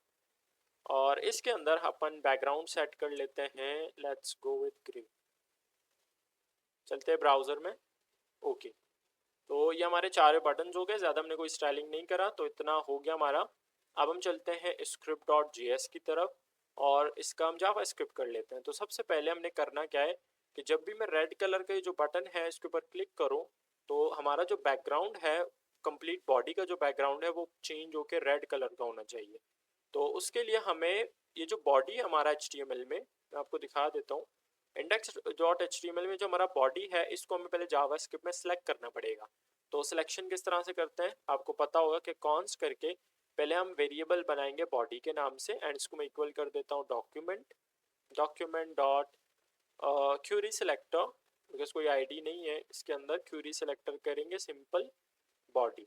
और इसके अंदर अपन बैकग्राउंड सेट कर लेते हैं, लेट्स गो विथ ग्रीन। चलते हैं ब्राउज़र में। ओके, तो ये हमारे 4 बटन हो गए, ज़्यादा हमने कोई स्टाइलिंग नहीं करा, तो इतना हो गया हमारा। अब हम चलते हैं script.js की तरफ, और इसका हम जावा स्क्रिप्ट कर लेते हैं। तो सबसे पहले हमने करना क्या है कि जब भी मैं रेड कलर का जो बटन है इसके ऊपर क्लिक करूँ, तो हमारा जो बैकग्राउंड है, कंप्लीट बॉडी का जो बैकग्राउंड है वो चेंज होकर रेड कलर का होना चाहिए। तो उसके लिए हमें ये जो बॉडी है हमारा HTML में, मैं आपको दिखा देता हूँ। index.html में जो हमारा बॉडी है इसको हमें पहले जावास्क्रिप्ट में सेलेक्ट करना पड़ेगा। तो सिलेक्शन किस तरह से करते हैं आपको पता होगा कि कॉन्स्ट करके पहले हम वेरिएबल बनाएंगे बॉडी के नाम से, एंड इसको मैं इक्वल कर देता हूँ document dot Curie selector, because कोई आईडी नहीं है इसके अंदर। क्यूरी सेलेक्टर करेंगे सिंपल बॉडी।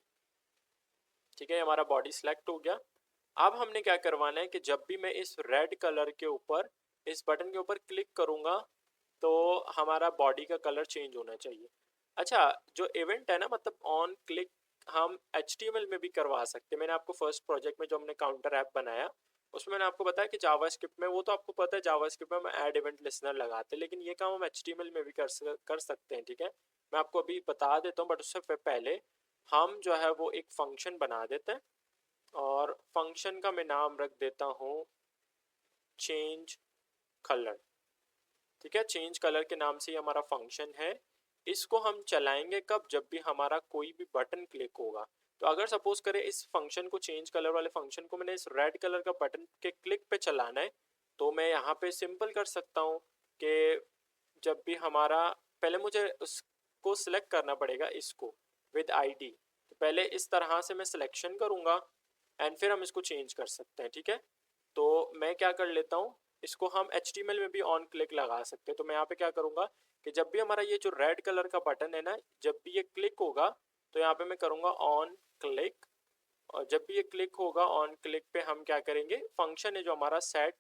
ठीक है, हमारा बॉडी सेलेक्ट हो गया। अब हमने क्या करवाना है कि जब भी मैं इस रेड कलर के ऊपर, इस बटन के ऊपर क्लिक करूँगा, तो हमारा बॉडी का कलर चेंज होना चाहिए। अच्छा, जो इवेंट है ना, मतलब ऑन क्लिक हम HTML में भी करवा सकते हैं। मैंने आपको फर्स्ट प्रोजेक्ट में जो हमने काउंटर ऐप बनाया उसमें मैंने आपको बताया कि जावास्क्रिप्ट में, वो तो आपको पता है जावास्क्रिप्ट में हम ऐड इवेंट लिसनर लगाते हैं, लेकिन ये काम हम एचटीएमएल में भी कर सकते हैं। ठीक है, मैं आपको अभी बता देता हूँ, बट उससे पहले हम जो है वो एक फंक्शन बना देते हैं, और फंक्शन का मैं नाम रख देता हूँ चेंज कलर। ठीक है, चेंज कलर के नाम से ही हमारा फंक्शन है। इसको हम चलाएंगे कब, जब भी हमारा कोई भी बटन क्लिक होगा। तो अगर सपोज करें इस फंक्शन को, चेंज कलर वाले फंक्शन को मैंने इस रेड कलर का बटन के क्लिक पे चलाना है, तो मैं यहाँ पे सिंपल कर सकता हूँ कि जब भी हमारा, पहले मुझे उसको सिलेक्ट करना पड़ेगा, इसको विद आईडी। तो पहले इस तरह से मैं सिलेक्शन करूँगा एंड फिर हम इसको चेंज कर सकते हैं। ठीक है, तो मैं क्या कर लेता हूँ, इसको हम HTML में भी ऑन क्लिक लगा सकते हैं। तो मैं यहाँ पे क्या करूँगा कि जब भी हमारा ये जो रेड कलर का बटन है ना, जब भी ये क्लिक होगा तो यहाँ पे मैं करूँगा ऑन क्लिक, और जब भी ये क्लिक होगा ऑन क्लिक पे हम क्या करेंगे, फंक्शन है जो हमारा सेट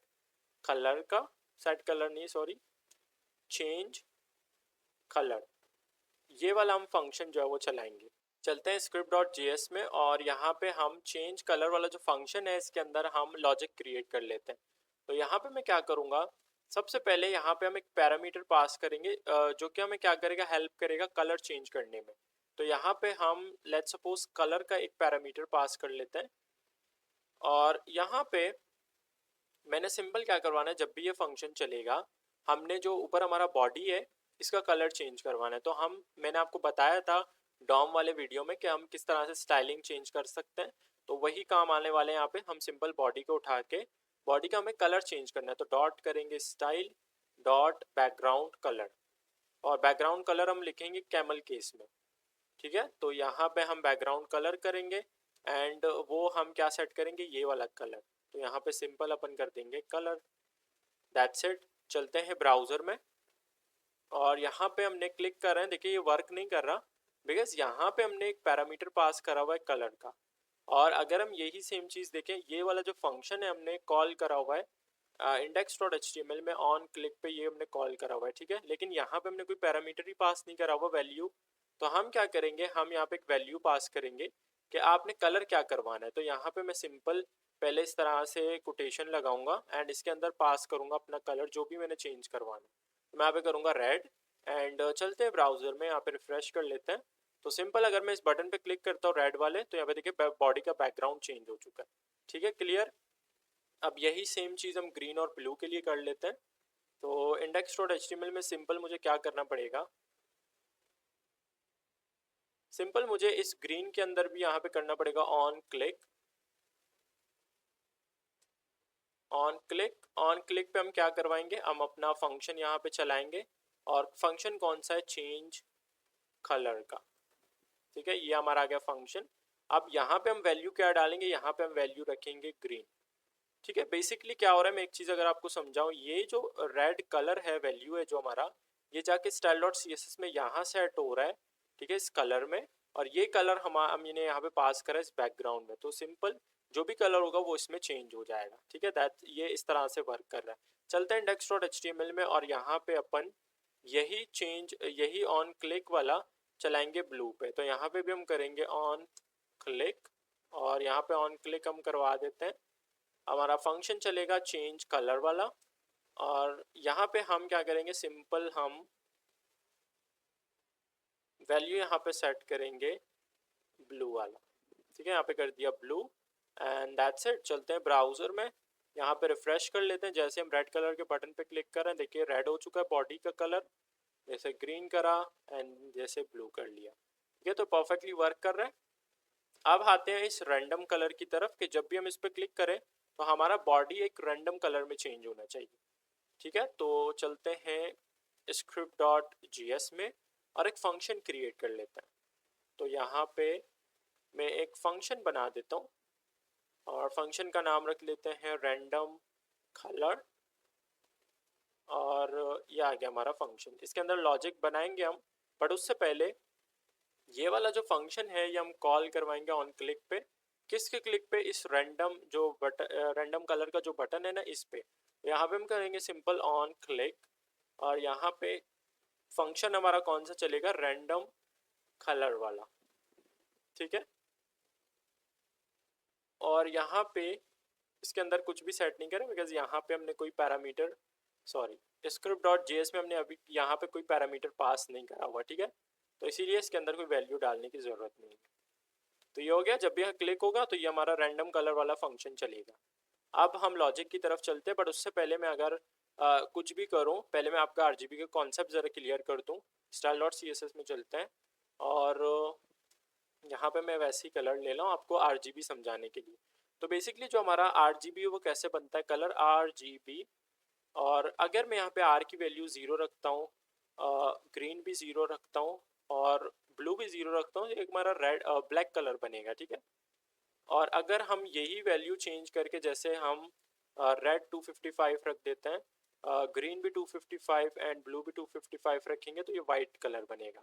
कलर का, सेट कलर नहीं सॉरी, चेंज कलर, ये वाला हम फंक्शन जो है वो चलाएंगे। चलते हैं script.js में, और यहाँ पे हम चेंज कलर वाला जो फंक्शन है इसके अंदर हम लॉजिक क्रिएट कर लेते हैं। तो यहाँ पे मैं क्या करूँगा, सबसे पहले यहाँ पे हम एक पैरामीटर पास करेंगे जो कि हमें क्या करेगा, हेल्प करेगा कलर चेंज करने में। तो यहाँ पे हम लेट्स सपोज कलर का एक पैरामीटर पास कर लेते हैं, और यहाँ पे मैंने सिंपल क्या करवाना है, जब भी ये फंक्शन चलेगा, हमने जो ऊपर हमारा बॉडी है इसका कलर चेंज करवाना है। तो मैंने आपको बताया था डॉम वाले वीडियो में कि हम किस तरह से स्टाइलिंग चेंज कर सकते हैं, तो वही काम आने वाले हैं यहाँ पे। हम सिंपल बॉडी को उठा के, बॉडी का हमें कलर चेंज करना है, तो डॉट करेंगे स्टाइल डॉट बैकग्राउंड कलर, और बैकग्राउंड कलर हम लिखेंगे कैमल केस में। ठीक है, तो यहाँ पे हम बैकग्राउंड कलर करेंगे एंड वो हम क्या सेट करेंगे, ये वाला कलर। तो यहाँ पे सिंपल अपन कर देंगे कलर, दैट्स इट। चलते हैं ब्राउज़र में, और यहाँ पे हमने क्लिक कर रहे हैं, देखिए ये वर्क नहीं कर रहा बिकॉज यहाँ पे हमने एक पैरामीटर पास करा हुआ है कलर का। और अगर हम यही सेम चीज़ देखें, ये वाला जो फंक्शन है हमने कॉल करा हुआ है index.html में, ऑन क्लिक पे ये हमने कॉल करा हुआ है। ठीक है, लेकिन यहाँ पे हमने कोई पैरामीटर ही पास नहीं करा हुआ, वैल्यू। तो हम क्या करेंगे, हम यहाँ पे एक वैल्यू पास करेंगे कि आपने कलर क्या करवाना है। तो यहाँ पे मैं सिंपल पहले इस तरह से कोटेशन लगाऊंगा एंड इसके अंदर पास करूंगा अपना कलर जो भी मैंने चेंज करवाना है। तो मैं यहाँ पे करूँगा रेड एंड चलते हैं ब्राउज़र में, यहाँ पे रिफ्रेश कर लेते हैं। तो सिंपल अगर मैं इस बटन पे क्लिक करता हूँ रेड वाले, तो यहाँ पे देखिए बॉडी का बैकग्राउंड चेंज हो चुका है। ठीक है, क्लियर। अब यही सेम चीज़ हम ग्रीन और ब्लू के लिए कर लेते हैं। तो index.html में सिंपल मुझे क्या करना पड़ेगा, सिंपल मुझे इस ग्रीन के अंदर भी यहाँ पे करना पड़ेगा on click, on click. On click पे हम क्या करवाएंगे, हम अपना फंक्शन यहाँ पे चलाएंगे, और फंक्शन कौन सा है, चेंज कलर का। ठीक है, ये हमारा आ गया फंक्शन। अब यहाँ पे हम वैल्यू क्या डालेंगे, यहाँ पे हम वैल्यू रखेंगे ग्रीन। ठीक है, बेसिकली क्या हो रहा है, मैं एक चीज़ अगर आपको समझाऊँ, ये जो रेड कलर है, वैल्यू है जो हमारा, ये जाके style dot C S S में यहाँ सेट हो रहा है। ठीक है, इस कलर में, और ये कलर हमने यहाँ पे पास करा है इस बैकग्राउंड में। तो सिंपल जो भी कलर होगा वो इसमें चेंज हो जाएगा। ठीक है, दैट ये इस तरह से वर्क कर रहा है। चलते हैं index.html में, और यहाँ पे अपन यही ऑन क्लिक वाला चलाएंगे ब्लू पे। तो यहाँ पे भी हम करेंगे ऑन क्लिक, और यहाँ पे ऑन क्लिक हम करवा देते हैं, हमारा फंक्शन चलेगा चेंज कलर वाला। और यहाँ पे हम क्या करेंगे, सिंपल हम वैल्यू यहाँ पे सेट करेंगे ब्लू वाला। ठीक है, यहाँ पे कर दिया ब्लू एंड दैट्स इट। चलते हैं ब्राउज़र में, यहाँ पे रिफ्रेश कर लेते हैं। जैसे हम रेड कलर के बटन पे क्लिक कर रहे हैं, देखिए रेड हो चुका है बॉडी का कलर, जैसे ग्रीन करा एंड जैसे ब्लू कर लिया। ठीक है, तो परफेक्टली वर्क कर रहा है। अब आते हैं इस रैंडम कलर की तरफ, कि जब भी हम इस पर क्लिक करें तो हमारा बॉडी एक रैंडम कलर में चेंज होना चाहिए। ठीक है, तो चलते हैं script.js में, और एक फंक्शन क्रिएट कर लेते हैं। तो यहाँ पे मैं एक फंक्शन बना देता हूँ, और फंक्शन का नाम रख लेते हैं रैंडम कलर, और ये आ गया हमारा फंक्शन। इसके अंदर लॉजिक बनाएंगे हम, बट उससे पहले ये वाला जो फंक्शन है ये हम कॉल करवाएंगे ऑन क्लिक पे। किसके क्लिक पे, इस रैंडम कलर का जो बटन है ना, इस पे। यहाँ पे हम करेंगे सिंपल ऑन क्लिक, और यहाँ पे फंक्शन हमारा कौन सा चलेगा, रैंडम कलर वाला। ठीक है, और यहाँ पे इसके अंदर कुछ भी सेट नहीं करें, बिकॉज यहाँ पे हमने कोई parameter, sorry, script dot JS में हमने अभी यहाँ पे कोई पैरामीटर पास नहीं करा हुआ, ठीक है, तो इसीलिए इसके अंदर कोई वैल्यू डालने की ज़रूरत नहीं है। तो ये हो गया, जब भी यहाँ क्लिक होगा तो ये हमारा रैंडम कलर वाला फंक्शन चलेगा। अब हम लॉजिक की तरफ चलते हैं, बट उससे पहले मैं अगर कुछ भी करूँ, पहले मैं आपका आरजीबी का कॉन्सेप्ट ज़रा क्लियर कर दूँ। स्टाइल डॉट सीएसएस में चलते हैं और यहाँ पे मैं वैसे ही कलर ले रहा हूँ आपको आरजीबी समझाने के लिए। तो बेसिकली जो हमारा आरजीबी है वो कैसे बनता है, कलर आरजीबी, और अगर मैं यहाँ पे आर की वैल्यू ज़ीरो रखता हूँ, ग्रीन भी ज़ीरो रखता हूँ और ब्लू भी ज़ीरो रखता हूँ, एक हमारा रेड ब्लैक कलर बनेगा, ठीक है। और अगर हम यही वैल्यू चेंज करके, जैसे हम रेड 255 रख देते हैं, ग्रीन भी 255 एंड ब्लू भी 255 रखेंगे, तो ये वाइट कलर बनेगा।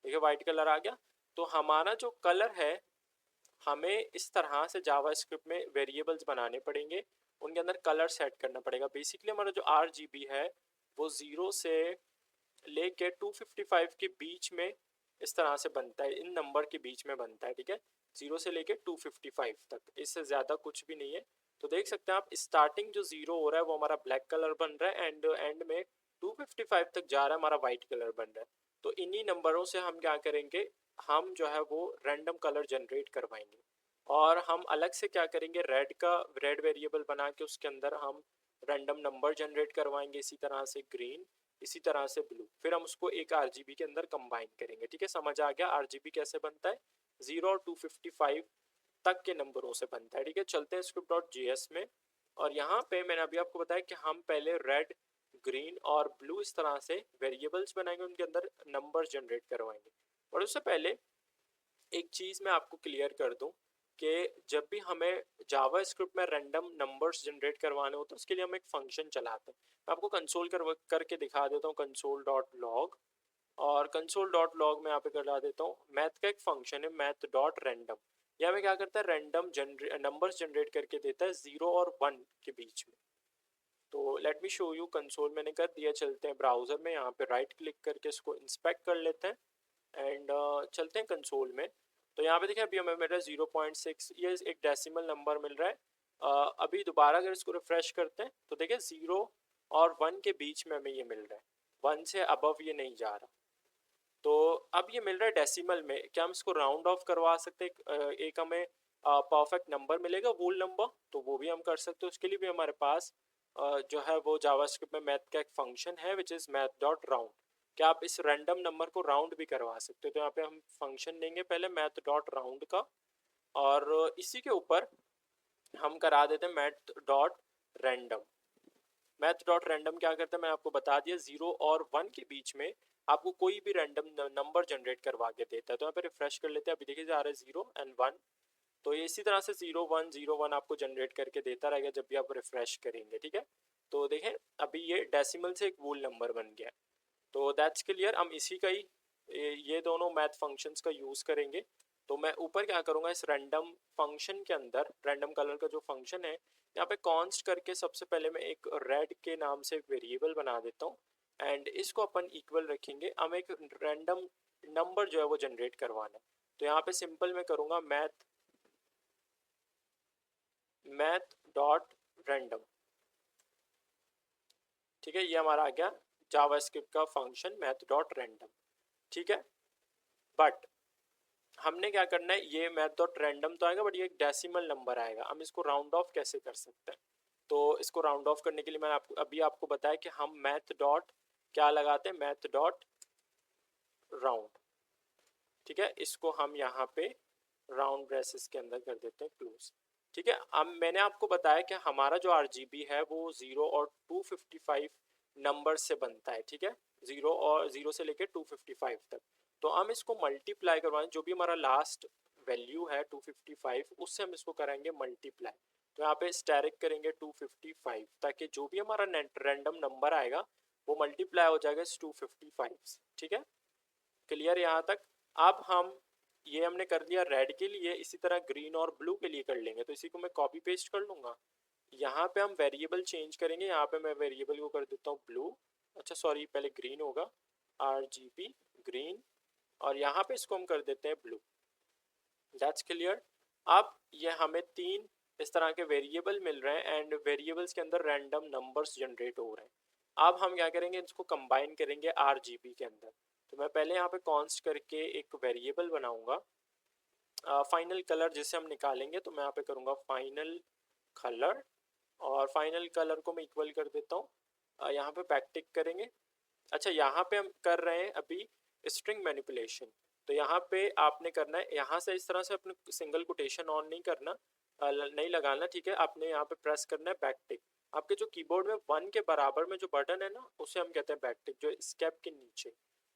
देखिए वाइट कलर आ गया। तो हमारा जो कलर है, हमें इस तरह से जावास्क्रिप्ट में वेरिएबल्स बनाने पड़ेंगे, उनके अंदर कलर सेट करना पड़ेगा। बेसिकली हमारा जो आरजीबी है वो 0 से लेके 255 के बीच में इस तरह से बनता है, इन नंबर के बीच में बनता है, ठीक है, 0 से लेके 255 तक, इससे ज़्यादा कुछ भी नहीं है। तो देख सकते हैं आप, स्टार्टिंग जो 0 हो रहा है वो हमारा ब्लैक कलर बन रहा है एंड एंड में 255 तक जा रहा है हमारा वाइट कलर बन रहा है। तो इन्हीं नंबरों से हम क्या करेंगे, हम जो है वो रैंडम कलर जनरेट करवाएंगे। और हम अलग से क्या करेंगे, रेड वेरिएबल बना के उसके अंदर हम रैंडम नंबर जनरेट करवाएंगे, इसी तरह से ग्रीन, इसी तरह से ब्लू, फिर हम उसको एक आरजीबी के अंदर कंबाइन करेंगे, ठीक है। समझ आ गया आरजीबी कैसे बनता है, 0 और 255 तक के नंबरों से बनता है, ठीक है। चलते हैं स्क्रिप्ट डॉट जेएस में, और यहाँ पे मैंने अभी आपको बताया कि हम पहले रेड, ग्रीन और ब्लू इस तरह से वेरिएबल्स बनाएंगे, उनके अंदर नंबर जनरेट करवाएंगे। और उससे पहले एक चीज़ मैं आपको क्लियर कर दूं कि जब भी हमें जावा स्क्रिप्ट में रैंडम नंबर्स जनरेट करवाने होते हैं, उसके लिए हम एक फंक्शन चलाते हैं। मैं आपको कंसोल करके दिखा देता हूँ, कंसोल डॉट लॉग, और कंसोल डॉट लॉग में यहाँ पे करा देता हूँ, मैथ का एक फंक्शन है मैथ डॉट रैंडम। यह हमें क्या करता है, रैंडम नंबर्स जनरेट करके देता है 0 और 1 के बीच में। तो let me show you, console मैंने कर दिया। चलते हैं ब्राउज़र में, यहाँ पे राइट क्लिक करके इसको इंस्पेक्ट कर लेते हैं एंड चलते हैं कंसोल में। तो यहाँ पे देखिए अभी हमें मिल रहा है 0.6, ये एक डेसिमल नंबर मिल रहा है। अभी दोबारा अगर इसको रिफ्रेश करते हैं तो देखिए 0 और 1 के बीच में हमें ये मिल रहा है, 1 से अबव ये नहीं जा रहा। तो अब ये मिल रहा है डेसिमल में, क्या हम इसको राउंड ऑफ करवा सकते हैं, एक हमें परफेक्ट नंबर मिलेगा वोल नंबर, तो वो भी हम कर सकते हैं। उसके लिए भी हमारे पास जो है वो जावास्क्रिप्ट में मैथ का एक फंक्शन है which is math dot round. क्या आप इस रैंडम नंबर को राउंड भी करवा सकते हो, तो यहाँ पे हम फंक्शन देंगे पहले मैथ डॉट राउंड का, और इसी के ऊपर हम करा देते हैं math dot random. Math dot random क्या करता है मैंने आपको बता दिया, 0 और 1 के बीच में आपको कोई भी रैंडम नंबर जनरेट करवा के देता है। तो यहाँ पे रिफ्रेश कर लेते हैं, अभी देखिए जा रहा है 0 एंड 1, तो ये इसी तरह से 0 1 आपको जनरेट करके देता रहेगा जब भी आप रिफ्रेश करेंगे, ठीक है। तो देखें अभी ये डेसिमल से एक वोल नंबर बन गया। तो दैट्स क्लियर, हम इसी का ही ये दोनों मैथ फंक्शंस का यूज़ करेंगे। तो मैं ऊपर क्या करूँगा, इस रैंडम फंक्शन के अंदर रैंडम कलर का जो फंक्शन है, यहाँ पे कॉन्स्ट करके सबसे पहले मैं एक रेड के नाम से एक वेरिएबल बना देता हूँ एंड इसको अपन इक्वल रखेंगे। हम एक रैंडम नंबर जो है वो जनरेट करवाना है। तो यहाँ पे सिंपल मैं करूँगा मैथ डॉट रैंडम, ठीक है, ये हमारा आ गया जावास्क्रिप्ट का फंक्शन मैथ डॉट रैंडम, ठीक है। बट हमने क्या करना है, ये मैथ डॉट रैंडम तो आएगा बट ये एक डेसिमल नंबर आएगा, हम इसको राउंड ऑफ कैसे कर सकते हैं। तो इसको राउंड ऑफ करने के लिए मैंने आपको बताया कि हम मैथ डॉट क्या लगाते हैं, मैथ डॉट राउंड, ठीक है। इसको हम यहाँ पे राउंड ब्रेसेस के अंदर कर देते हैं क्लोज, ठीक है। अब मैंने आपको बताया कि हमारा जो आरजीबी है वो 0 और 255 नंबर से बनता है, ठीक है, 0 से लेकर 255 तक। तो हम इसको मल्टीप्लाई करवाएं, जो भी हमारा लास्ट वैल्यू है 255, उससे हम इसको कराएंगे मल्टीप्लाई। तो यहाँ पे स्टैरिक करेंगे 255, ताकि जो भी हमारा रैंडम नंबर आएगा वो मल्टीप्लाई हो जाएगा इस 255 से, ठीक है। क्लियर यहाँ तक। अब हम ये हमने कर लिया रेड के लिए, इसी तरह ग्रीन और ब्लू के लिए कर लेंगे। तो इसी को मैं कॉपी पेस्ट कर लूँगा। यहाँ पे हम वेरिएबल चेंज करेंगे, यहाँ पे मैं वेरिएबल को कर देता हूँ ब्लू, अच्छा सॉरी पहले ग्रीन होगा, RGB ग्रीन, और यहाँ पे इसको हम कर देते हैं ब्लू। That's clear. अब ये हमें 3 इस तरह के वेरिएबल मिल रहे हैं एंड वेरिएबल्स के अंदर रैंडम नंबर्स जनरेट हो रहे हैं। अब हम क्या करेंगे, इसको कंबाइन करेंगे RGB के अंदर। तो मैं पहले यहाँ पे कॉन्स्ट करके एक वेरिएबल बनाऊंगा फाइनल कलर जिसे हम निकालेंगे। तो मैं यहाँ पे करूँगा फाइनल कलर और फाइनल कलर को मैं इक्वल कर देता हूँ। यहाँ पे बैकटिक करेंगे। अच्छा, यहाँ पे हम कर रहे हैं अभी स्ट्रिंग मैनिपुलेशन। तो यहाँ पे आपने करना है, यहाँ से इस तरह से अपने सिंगल कोटेशन ऑन नहीं करना, नहीं लगाना, ठीक है। आपने यहाँ पे प्रेस करना है बैकटिक। आपके जो कीबोर्ड में 1 के बराबर में जो बटन है ना, उसे हम कहते हैं बैकटिक, जो स्केप के नीचे,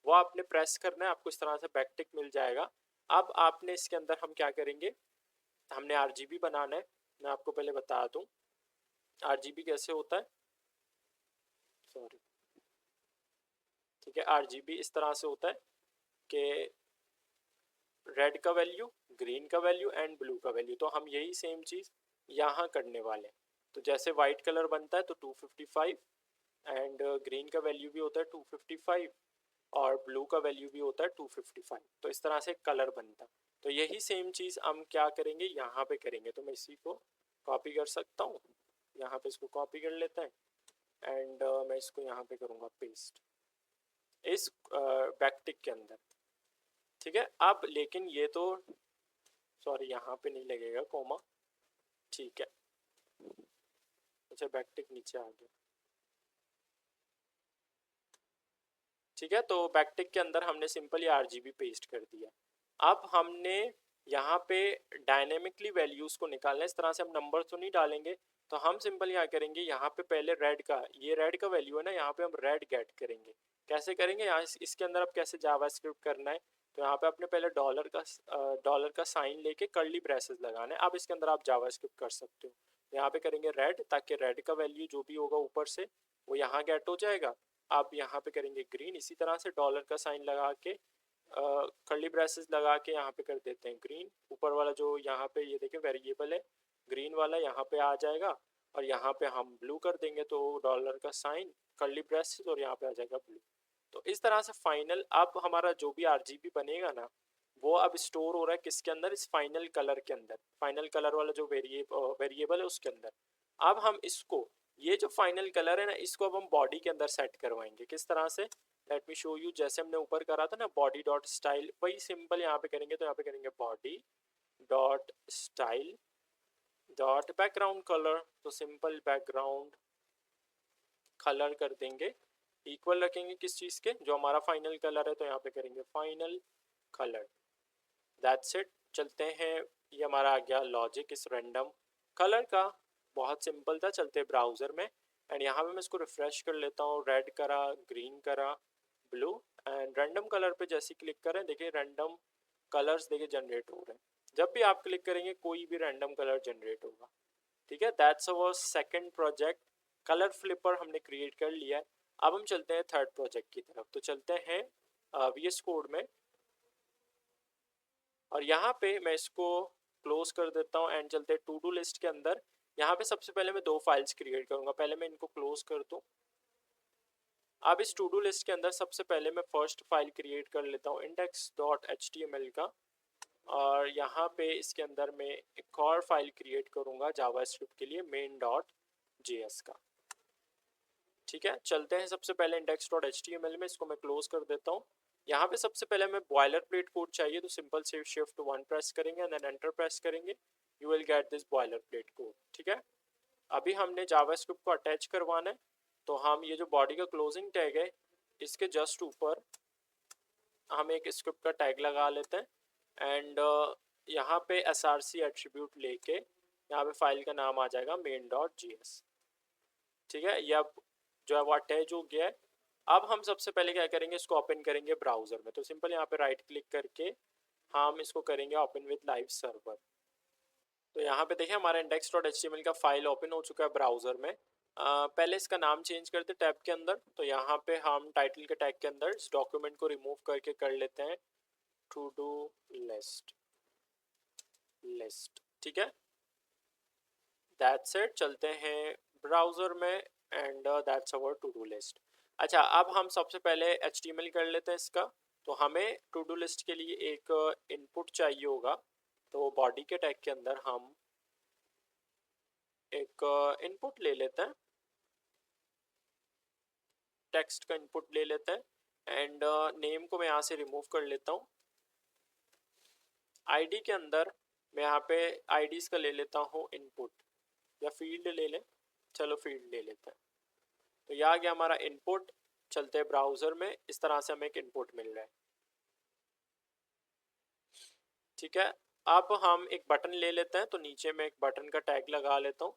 वो आपने प्रेस करना है। आपको इस तरह से बैकटिक मिल जाएगा। अब आपने इसके अंदर हम क्या करेंगे, हमने RGB बनाना है। मैं आपको पहले बता दूं RGB कैसे होता है, सॉरी, ठीक है। RGB इस तरह से होता है कि रेड का वैल्यू, ग्रीन का वैल्यू एंड ब्लू का वैल्यू। तो हम यही सेम चीज़ यहाँ करने वाले हैं। तो जैसे वाइट कलर बनता है तो 255 एंड ग्रीन का वैल्यू भी होता है 255 और ब्लू का वैल्यू भी होता है 255। तो इस तरह से कलर बनता है। तो यही सेम चीज़ हम क्या करेंगे, यहाँ पे करेंगे। तो मैं इसी को कॉपी कर सकता हूँ, यहाँ पे इसको कॉपी कर लेते हैं एंड मैं इसको यहाँ पे करूँगा पेस्ट इस बैकटिक के अंदर, ठीक है। अब लेकिन ये तो, सॉरी, यहाँ पे नहीं लगेगा कोमा, ठीक है। अच्छा, बैकटिक नीचे आ गया, ठीक है। तो बैकटिक के अंदर हमने सिंपली RGB पेस्ट कर दिया। अब हमने यहाँ पे डायनेमिकली वैल्यूज़ को निकालना है। इस तरह से हम नंबर तो नहीं डालेंगे। तो हम सिंपल यहाँ करेंगे, यहाँ पे पहले रेड का, ये रेड का वैल्यू है ना, यहाँ पे हम रेड गेट करेंगे। कैसे करेंगे, यहाँ इसके अंदर अब कैसे जावास्क्रिप्ट करना है, तो यहाँ पे अपने पहले डॉलर का साइन लेके कर्ली ब्रेसेस लगाना है। अब इसके अंदर आप जावास्क्रिप्ट कर सकते हो। यहाँ पे करेंगे रेड, ताकि रेड का वैल्यू जो भी होगा ऊपर से वो यहाँ गेट हो जाएगा। आप यहाँ पे करेंगे ग्रीन, इसी तरह से डॉलर का साइन लगा के कर्ली ब्रेसेस लगा के यहाँ पे कर देते हैं ग्रीन। ऊपर वाला जो यहाँ पे ये देखिए वेरिएबल है ग्रीन वाला, यहाँ पे आ जाएगा और यहाँ पे हम ब्लू कर देंगे तो डॉलर का साइन, कर्ली ब्रेसेस और यहाँ पे आ जाएगा ब्लू। तो इस तरह से फाइनल, अब हमारा जो भी RGB बनेगा ना, वो अब स्टोर हो रहा है किसके अंदर, इस फाइनल कलर के अंदर। फाइनल कलर वाला जो वेरिएबल है उसके अंदर। अब हम इसको, ये जो फाइनल कलर है ना, इसको अब हम बॉडी के अंदर सेट करवाएंगे। किस तरह से, लेट मी शो यू। जैसे हमने ऊपर करा था ना बॉडी डॉट स्टाइल, वही सिंपल यहाँ पे करेंगे। तो यहाँ पे करेंगे body dot style dot background colour. तो सिंपल बैकग्राउंड कलर कर देंगे, इक्वल रखेंगे किस चीज़ के, जो हमारा फाइनल कलर है। तो यहाँ पे करेंगे फाइनल कलर, दैट्स इट। चलते हैं, ये हमारा आ गया लॉजिक इस रैंडम कलर का। बहुत सिंपल था। चलते हैं ब्राउज़र में एंड यहाँ पे मैं इसको रिफ्रेश कर लेता हूँ। रेड करा, ग्रीन करा, ब्लू एंड रैंडम कलर पे जैसे क्लिक करें, देखिए रैंडम कलर्स देखिए जनरेट हो रहे हैं। जब भी आप क्लिक करेंगे कोई भी रैंडम कलर जनरेट होगा, ठीक है। That's our second project, colour flipper हमने क्रिएट कर लिया है। अब हम चलते हैं थर्ड प्रोजेक्ट की तरफ। तो चलते हैं VS कोड में और यहाँ पे मैं इसको क्लोज कर देता हूँ एंड चलते हैं टू डू लिस्ट के अंदर। यहाँ पे सबसे पहले मैं 2 फाइल्स क्रिएट करूँगा। पहले मैं इनको क्लोज कर दूँ। अब इस टू डू लिस्ट के अंदर सबसे पहले मैं फर्स्ट फाइल क्रिएट कर लेता हूँ index.html का, और यहाँ पे इसके अंदर मैं एक और फाइल क्रिएट करूँगा जावास्क्रिप्ट के लिए main.js का, ठीक है। चलते हैं सबसे पहले index.html में, इसको मैं क्लोज कर देता हूँ। यहाँ पे सबसे पहले हमें बॉयलर प्लेट कोड चाहिए। तो सिंपल से Shift 1 प्रेस करेंगे एंड देन एंटर प्रेस करेंगे, you will get this boiler plate code, ठीक है। अभी हमने जावास्क्रिप्ट को अटैच करवाना है। तो हम ये जो बॉडी का क्लोजिंग टैग है, इसके जस्ट ऊपर हम एक स्क्रिप्ट का टैग लगा लेते हैं एंड यहाँ पे src एट्रीब्यूट लेके यहाँ पे फाइल का नाम आ जाएगा main.js, ठीक है। ये अब जो है वो अटैच हो गया है। अब हम सबसे पहले क्या करेंगे, इसको ओपन करेंगे ब्राउज़र में। तो सिंपल यहाँ पे राइट क्लिक करके हम इसको करेंगे ओपन विद लाइव सर्वर। तो यहाँ पे देखिए हमारा index.html का फाइल ओपन हो चुका है ब्राउज़र में। पहले इसका नाम चेंज करते टैब के अंदर। तो यहाँ पे हम टाइटल के टैग के अंदर इस डॉक्यूमेंट को रिमूव करके कर लेते हैं टू डू लिस्ट, ठीक है। That's it. चलते हैं ब्राउज़र में and that's our to do list. अच्छा, अब हम सबसे पहले HTML कर लेते हैं इसका। तो हमें टू डू लिस्ट के लिए एक इनपुट चाहिए होगा। तो बॉडी के टैग के अंदर हम एक इनपुट ले लेते हैं, टेक्स्ट का इनपुट ले लेते हैं एंड नेम को मैं यहाँ से रिमूव कर लेता हूँ। आईडी के अंदर मैं यहाँ पे आईडीज़ का ले लेता हूँ इनपुट, या फील्ड ले लें, चलो फील्ड ले लेते हैं। तो यह आ गया हमारा इनपुट। चलते हैं ब्राउज़र में, इस तरह से हमें एक इनपुट मिल रहा है। ठीक है, अब हम एक बटन ले लेते हैं, तो नीचे में एक बटन का टैग लगा लेता हूँ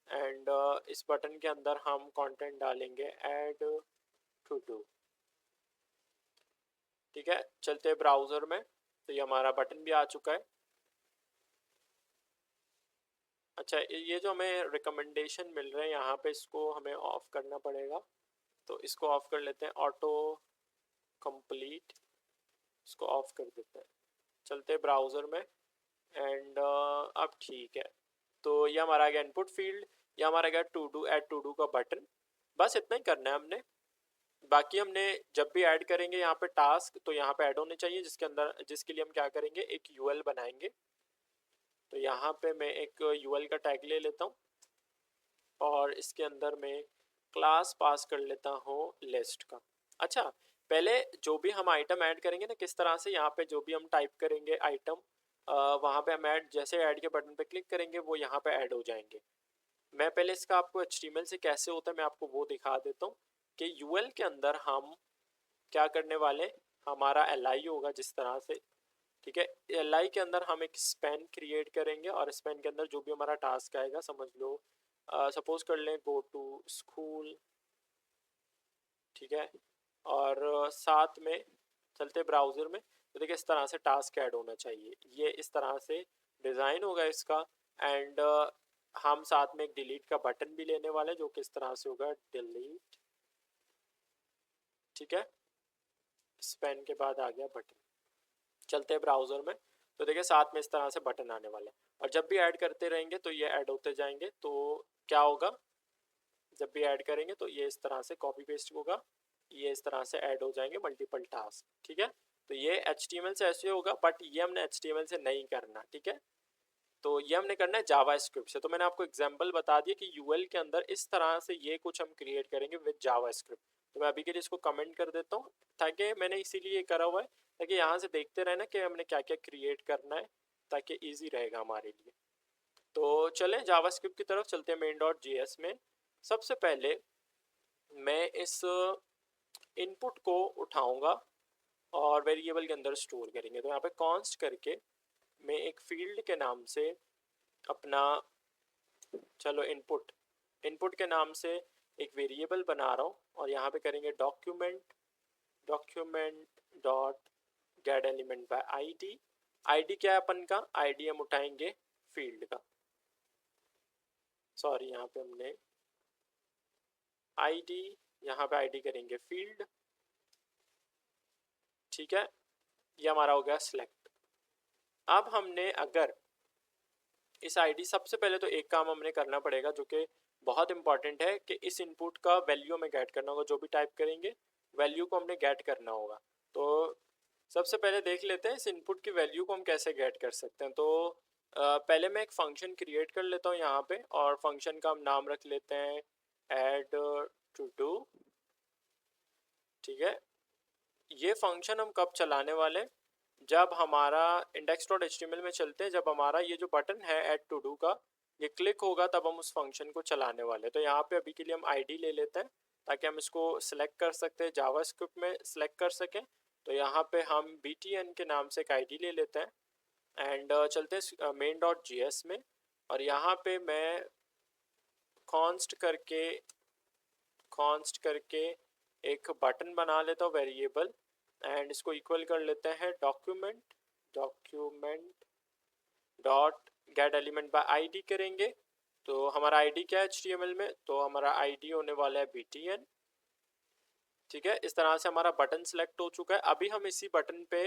एंड इस बटन के अंदर हम कंटेंट डालेंगे ऐड टू डू। ठीक है, चलते हैं ब्राउज़र में, तो ये हमारा बटन भी आ चुका है। अच्छा, ये जो हमें रिकमेंडेशन मिल रहे हैं यहाँ पे, इसको हमें ऑफ करना पड़ेगा, तो इसको ऑफ कर लेते हैं, ऑटो कंप्लीट, इसको ऑफ कर देते हैं। चलते हैं ब्राउज़र में एंड अब ठीक है, तो ये हमारा आ गया इनपुट फील्ड, ये हमारा गया to do, add to do का बटन। बस इतना ही करना है हमने। बाकी हमने जब भी ऐड करेंगे यहाँ पे टास्क, तो यहाँ पे ऐड होने चाहिए, जिसके अंदर, जिसके लिए हम क्या करेंगे, एक यूएल बनाएंगे। तो यहाँ पे मैं एक यूएल का टैग ले लेता हूँ और इसके अंदर मैं क्लास पास कर लेता हूँ लिस्ट का। अच्छा, पहले जो भी हम आइटम ऐड करेंगे ना, किस तरह से यहाँ पे जो भी हम टाइप करेंगे आइटम, वहाँ पे हम ऐड, जैसे ऐड के बटन पे क्लिक करेंगे वो यहाँ पे ऐड हो जाएंगे। मैं पहले इसका आपको HTML से कैसे होता है मैं आपको वो दिखा देता हूँ कि यूएल के अंदर हम क्या करने वाले, हमारा li होगा जिस तरह से। ठीक है, li के अंदर हम एक स्पैन क्रिएट करेंगे और स्पैन के अंदर जो भी हमारा टास्क आएगा, समझ लो सपोज कर लें गो टू स्कूल। ठीक है, और साथ में चलते ब्राउज़र में, तो देखिए इस तरह से टास्क ऐड होना चाहिए, ये इस तरह से डिज़ाइन होगा इसका एंड हम साथ में एक डिलीट का बटन भी लेने वाले हैं, जो कि इस तरह से होगा डिलीट। ठीक है, स्पेन के बाद आ गया बटन। चलते हैं ब्राउज़र में, तो देखिए साथ में इस तरह से बटन आने वाले हैं और जब भी ऐड करते रहेंगे तो ये ऐड होते जाएंगे। तो क्या होगा, जब भी ऐड करेंगे तो ये इस तरह से कॉपी पेस्ट होगा, ये इस तरह से ऐड हो जाएंगे मल्टीपल टास्क। ठीक है, तो ये HTML से ऐसे होगा, बट ये हमने HTML से नहीं करना। ठीक है, तो ये हमने करना है जावा स्क्रिप्ट से। तो मैंने आपको एग्जांपल बता दिया कि यूएल के अंदर इस तरह से ये कुछ हम क्रिएट करेंगे विद जावा स्क्रिप्ट। तो मैं अभी के लिए इसको कमेंट कर देता हूँ, ताकि मैंने इसीलिए ये करा हुआ है ताकि यहाँ से देखते रहना कि हमने क्या क्या क्रिएट करना है, ताकि ईजी रहेगा हमारे लिए। तो चलें जावा स्क्रिप्ट की तरफ चलते हैं। main.js में सबसे पहले मैं इस इनपुट को उठाऊँगा और वेरिएबल के अंदर स्टोर करेंगे। तो यहाँ पे कॉन्स्ट करके मैं एक फील्ड के नाम से अपना, चलो इनपुट, इनपुट के नाम से एक वेरिएबल बना रहा हूँ और यहाँ पे करेंगे document, document dot get element by ID. ID क्या है अपन का, आईडी हम उठाएंगे फील्ड का, सॉरी यहाँ पे हमने आईडी, यहाँ पे आईडी करेंगे फील्ड। ठीक है, ये हमारा हो गया सिलेक्ट। अब हमने अगर इस आईडी, सबसे पहले तो एक काम हमने करना पड़ेगा जो कि बहुत इंपॉर्टेंट है, कि इस इनपुट का वैल्यू हमें गेट करना होगा। जो भी टाइप करेंगे वैल्यू को हमने गेट करना होगा। तो सबसे पहले देख लेते हैं इस इनपुट की वैल्यू को हम कैसे गेट कर सकते हैं। तो पहले मैं एक फंक्शन क्रिएट कर लेता हूँ यहाँ पे, और फंक्शन का हम नाम रख लेते हैं ऐड टू डू। ठीक है, ये फंक्शन हम कब चलाने वाले हैं, जब हमारा index.html में चलते हैं, जब हमारा ये जो बटन है ऐड टू डू का ये क्लिक होगा, तब हम उस फंक्शन को चलाने वाले हैं। तो यहाँ पे अभी के लिए हम आईडी ले लेते हैं ताकि हम इसको सिलेक्ट कर सकते हैं, जावास्क्रिप्ट में सिलेक्ट कर सकें। तो यहाँ पे हम btn के नाम से एक आईडी ले लेते हैं एंड चलते हैं main.js में, और यहाँ पे मैं कॉन्स्ट करके एक बटन बना लेता हूँ वेरिएबल एंड इसको इक्वल कर लेते हैं document, document dot get element by ID करेंगे। तो हमारा आईडी क्या है HTML में, तो हमारा आईडी होने वाला है btn। ठीक है, इस तरह से हमारा बटन सेलेक्ट हो चुका है। अभी हम इसी बटन पे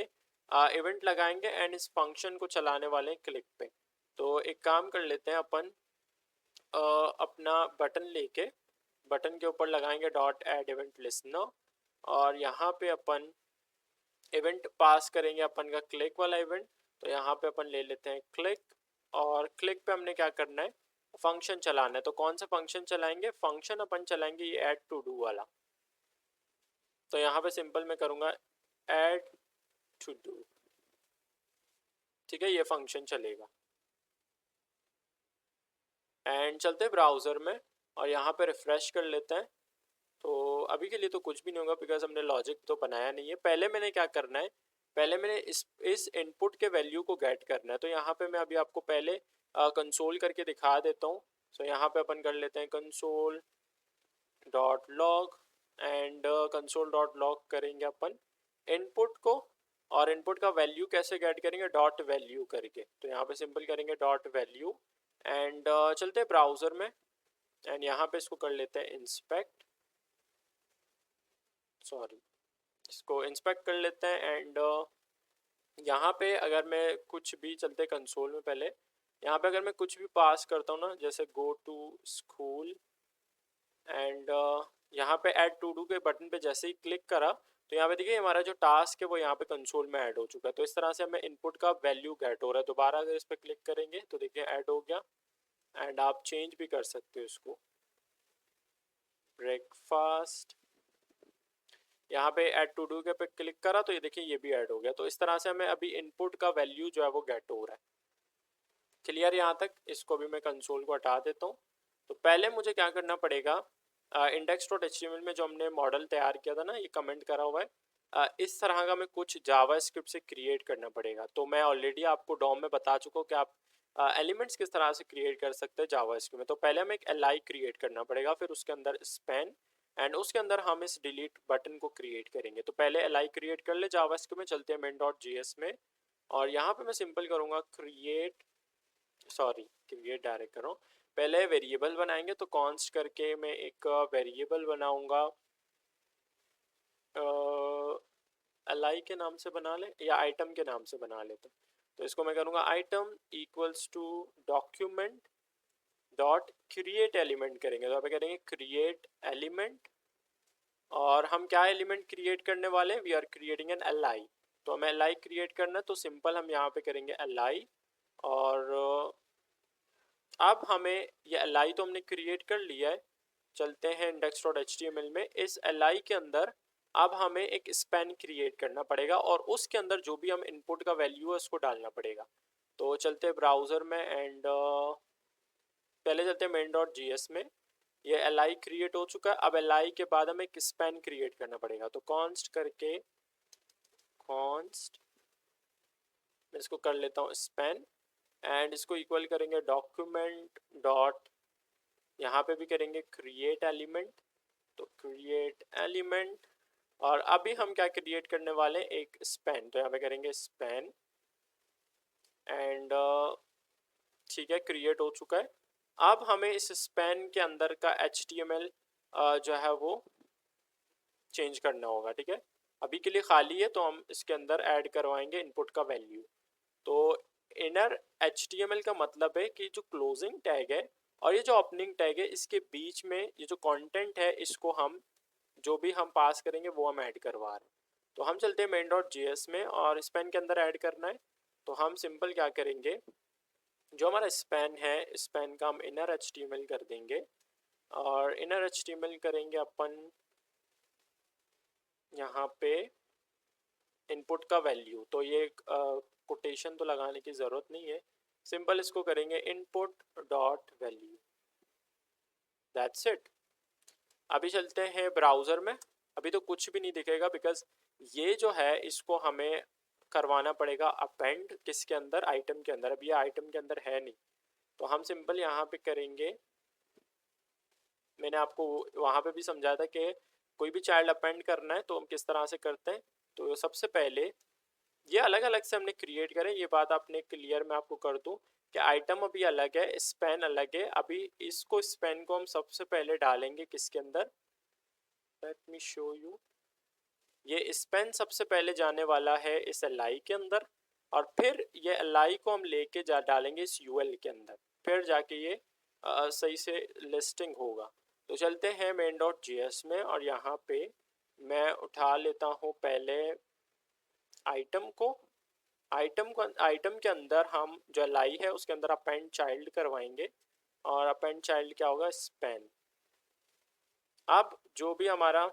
इवेंट लगाएंगे एंड इस फंक्शन को चलाने वाले हैं क्लिक पे। तो एक काम कर लेते हैं अपन, अपना बटन लेके बटन के ऊपर लगाएंगे डॉट ऐड इवेंट लिस्नर, और यहाँ पे अपन इवेंट पास करेंगे अपन का क्लिक वाला इवेंट। तो यहाँ पे अपन ले लेते हैं क्लिक, और क्लिक पे हमने क्या करना है, फंक्शन चलाना है, तो कौन सा फंक्शन चलाएंगे? फंक्शन अपन चलाएंगे ये ऐड टू डू वाला। तो यहाँ पे सिंपल मैं करूँगा ऐड टू डू, ठीक है, ये फंक्शन चलेगा। एंड चलते हैं ब्राउज़र में और यहाँ पे रिफ़्रेश कर लेते हैं। तो अभी के लिए तो कुछ भी नहीं होगा बिकॉज हमने लॉजिक तो बनाया नहीं है। पहले मैंने क्या करना है, पहले मैंने इस इनपुट के वैल्यू को गेट करना है। तो यहाँ पे मैं अभी आपको पहले कंसोल करके दिखा देता हूँ। सो यहाँ पे अपन कर लेते हैं console dot log and console dot log करेंगे अपन इनपुट को, और इनपुट का वैल्यू कैसे गेट करेंगे? डॉट वैल्यू करके। तो यहाँ पे सिंपल करेंगे डॉट वैल्यू एंड चलते हैं ब्राउज़र में एंड यहाँ पे इसको कर लेते हैं इंस्पेक्ट, सॉरी इसको इंस्पेक्ट कर लेते हैं एंड यहाँ पे अगर मैं कुछ भी, चलते कंसोल में पहले, यहाँ पे अगर मैं कुछ भी पास करता हूँ ना, जैसे गो टू स्कूल एंड यहाँ पे ऐड टू डू के बटन पे जैसे ही क्लिक करा तो यहाँ पे देखिए हमारा जो टास्क है वो यहाँ पे कंसोल में ऐड हो चुका है। तो इस तरह से हमें इनपुट का वैल्यू गेट हो रहा है। दोबारा अगर इस पर क्लिक करेंगे तो देखिए ऐड हो गया एंड आप चेंज भी कर सकते हो इसको, ब्रेकफास्ट, यहाँ पे ऐड टू डू के पे क्लिक करा तो ये देखिए ये भी ऐड हो गया। तो इस तरह से हमें अभी इनपुट का वैल्यू जो है वो गेट हो रहा है। क्लियर यहाँ तक? इसको भी मैं कंसोल को हटा देता हूँ। तो पहले मुझे क्या करना पड़ेगा, index.html में जो हमने मॉडल तैयार किया था ना, ये कमेंट करा हुआ है, इस तरह का मैं कुछ जावास्क्रिप्ट से क्रिएट करना पड़ेगा। तो मैं ऑलरेडी आपको डॉम में बता चुका हूँ कि आप एलिमेंट्स किस तरह से क्रिएट कर सकते हैं जावास्क्रिप्ट में। तो पहले हमें एक एल क्रिएट करना पड़ेगा, फिर उसके अंदर स्पैन एंड उसके अंदर हम इस डिलीट बटन को क्रिएट करेंगे। तो पहले एल क्रिएट कर ले जावास्क्रिप्ट में, चलते हैं main.js में और यहाँ पे मैं सिंपल करूँगा क्रिएट डायरेक्ट करो। पहले वेरिएबल बनाएंगे तो कॉन्स्ट करके मैं एक वेरिएबल बनाऊंगा, एल के नाम से बना ले या आइटम के नाम से बना लेते। तो इसको मैं करूँगा item equals to document dot create element करेंगे। तो यहाँ पे करेंगे क्रिएट एलिमेंट और हम क्या एलिमेंट क्रिएट करने वाले हैं? We are creating an L. तो हमें एल क्रिएट करना, तो सिंपल हम यहाँ पे करेंगे एल और अब हमें ये एल तो हमने क्रिएट कर लिया है। चलते हैं index.html में, इस एल के अंदर अब हमें एक स्पैन क्रिएट करना पड़ेगा और उसके अंदर जो भी हम इनपुट का वैल्यू है उसको डालना पड़ेगा। तो चलते हैं ब्राउज़र में एंड पहले चलते हैं main.js में। ये एल क्रिएट हो चुका है। अब एल के बाद हमें एक स्पैन क्रिएट करना पड़ेगा। तो कॉन्स्ट करके कॉन्स्ट, मैं इसको कर लेता हूँ स्पैन एंड इसको इक्वल करेंगे डॉक्यूमेंट डॉट, यहाँ पे भी करेंगे क्रिएट एलिमेंट। तो क्रिएट एलिमेंट और अभी हम क्या क्रिएट करने वाले हैं? एक स्पैन। तो यहाँ पे करेंगे स्पैन एंड ठीक है, क्रिएट हो चुका है। अब हमें इस स्पैन के अंदर का HTML जो है वो चेंज करना होगा, ठीक है। अभी के लिए खाली है तो हम इसके अंदर ऐड करवाएंगे इनपुट का वैल्यू। तो इनर HTML का मतलब है कि जो क्लोजिंग टैग है और ये जो ओपनिंग टैग है, इसके बीच में ये जो कंटेंट है इसको हम जो भी हम पास करेंगे वो हम ऐड करवा रहे हैं। तो हम चलते हैं main.js में और स्पैन के अंदर ऐड करना है। तो हम सिंपल क्या करेंगे, जो हमारा स्पैन है स्पैन का हम इनर HTML कर देंगे और इनर HTML करेंगे अपन यहाँ पे इनपुट का वैल्यू। तो ये कोटेशन तो लगाने की ज़रूरत नहीं है, सिंपल इसको करेंगे input dot value, that's it. अभी चलते हैं ब्राउज़र में। अभी तो कुछ भी नहीं दिखेगा बिकॉज ये जो है इसको हमें करवाना पड़ेगा अपेंड किसके अंदर? आइटम के अंदर। अब ये आइटम के अंदर है नहीं तो हम सिंपल यहाँ पे करेंगे, मैंने आपको वहाँ पे भी समझाया था कि कोई भी चाइल्ड अपेंड करना है तो हम किस तरह से करते हैं। तो सबसे पहले ये अलग अलग से हमने क्रिएट करें, ये बात आपने क्लियर मैं आपको कर दूं कि आइटम अभी अलग है, स्पैन अलग है। अभी इसको स्पैन को हम सबसे पहले डालेंगे किसके अंदर? Let me show you. ये स्पैन सबसे पहले जाने वाला है इस एल के अंदर और फिर ये एल को हम लेके डालेंगे इस यूएल के अंदर, फिर जाके ये सही से लिस्टिंग होगा। तो चलते हैं main.js में और यहाँ पे मैं उठा लेता हूँ पहले आइटम को। आइटम के अंदर हम जो एल है उसके अंदर अपेंड चाइल्ड करवाएंगे और अपेंड चाइल्ड क्या होगा, स्पैन। अब जो भी हमारा,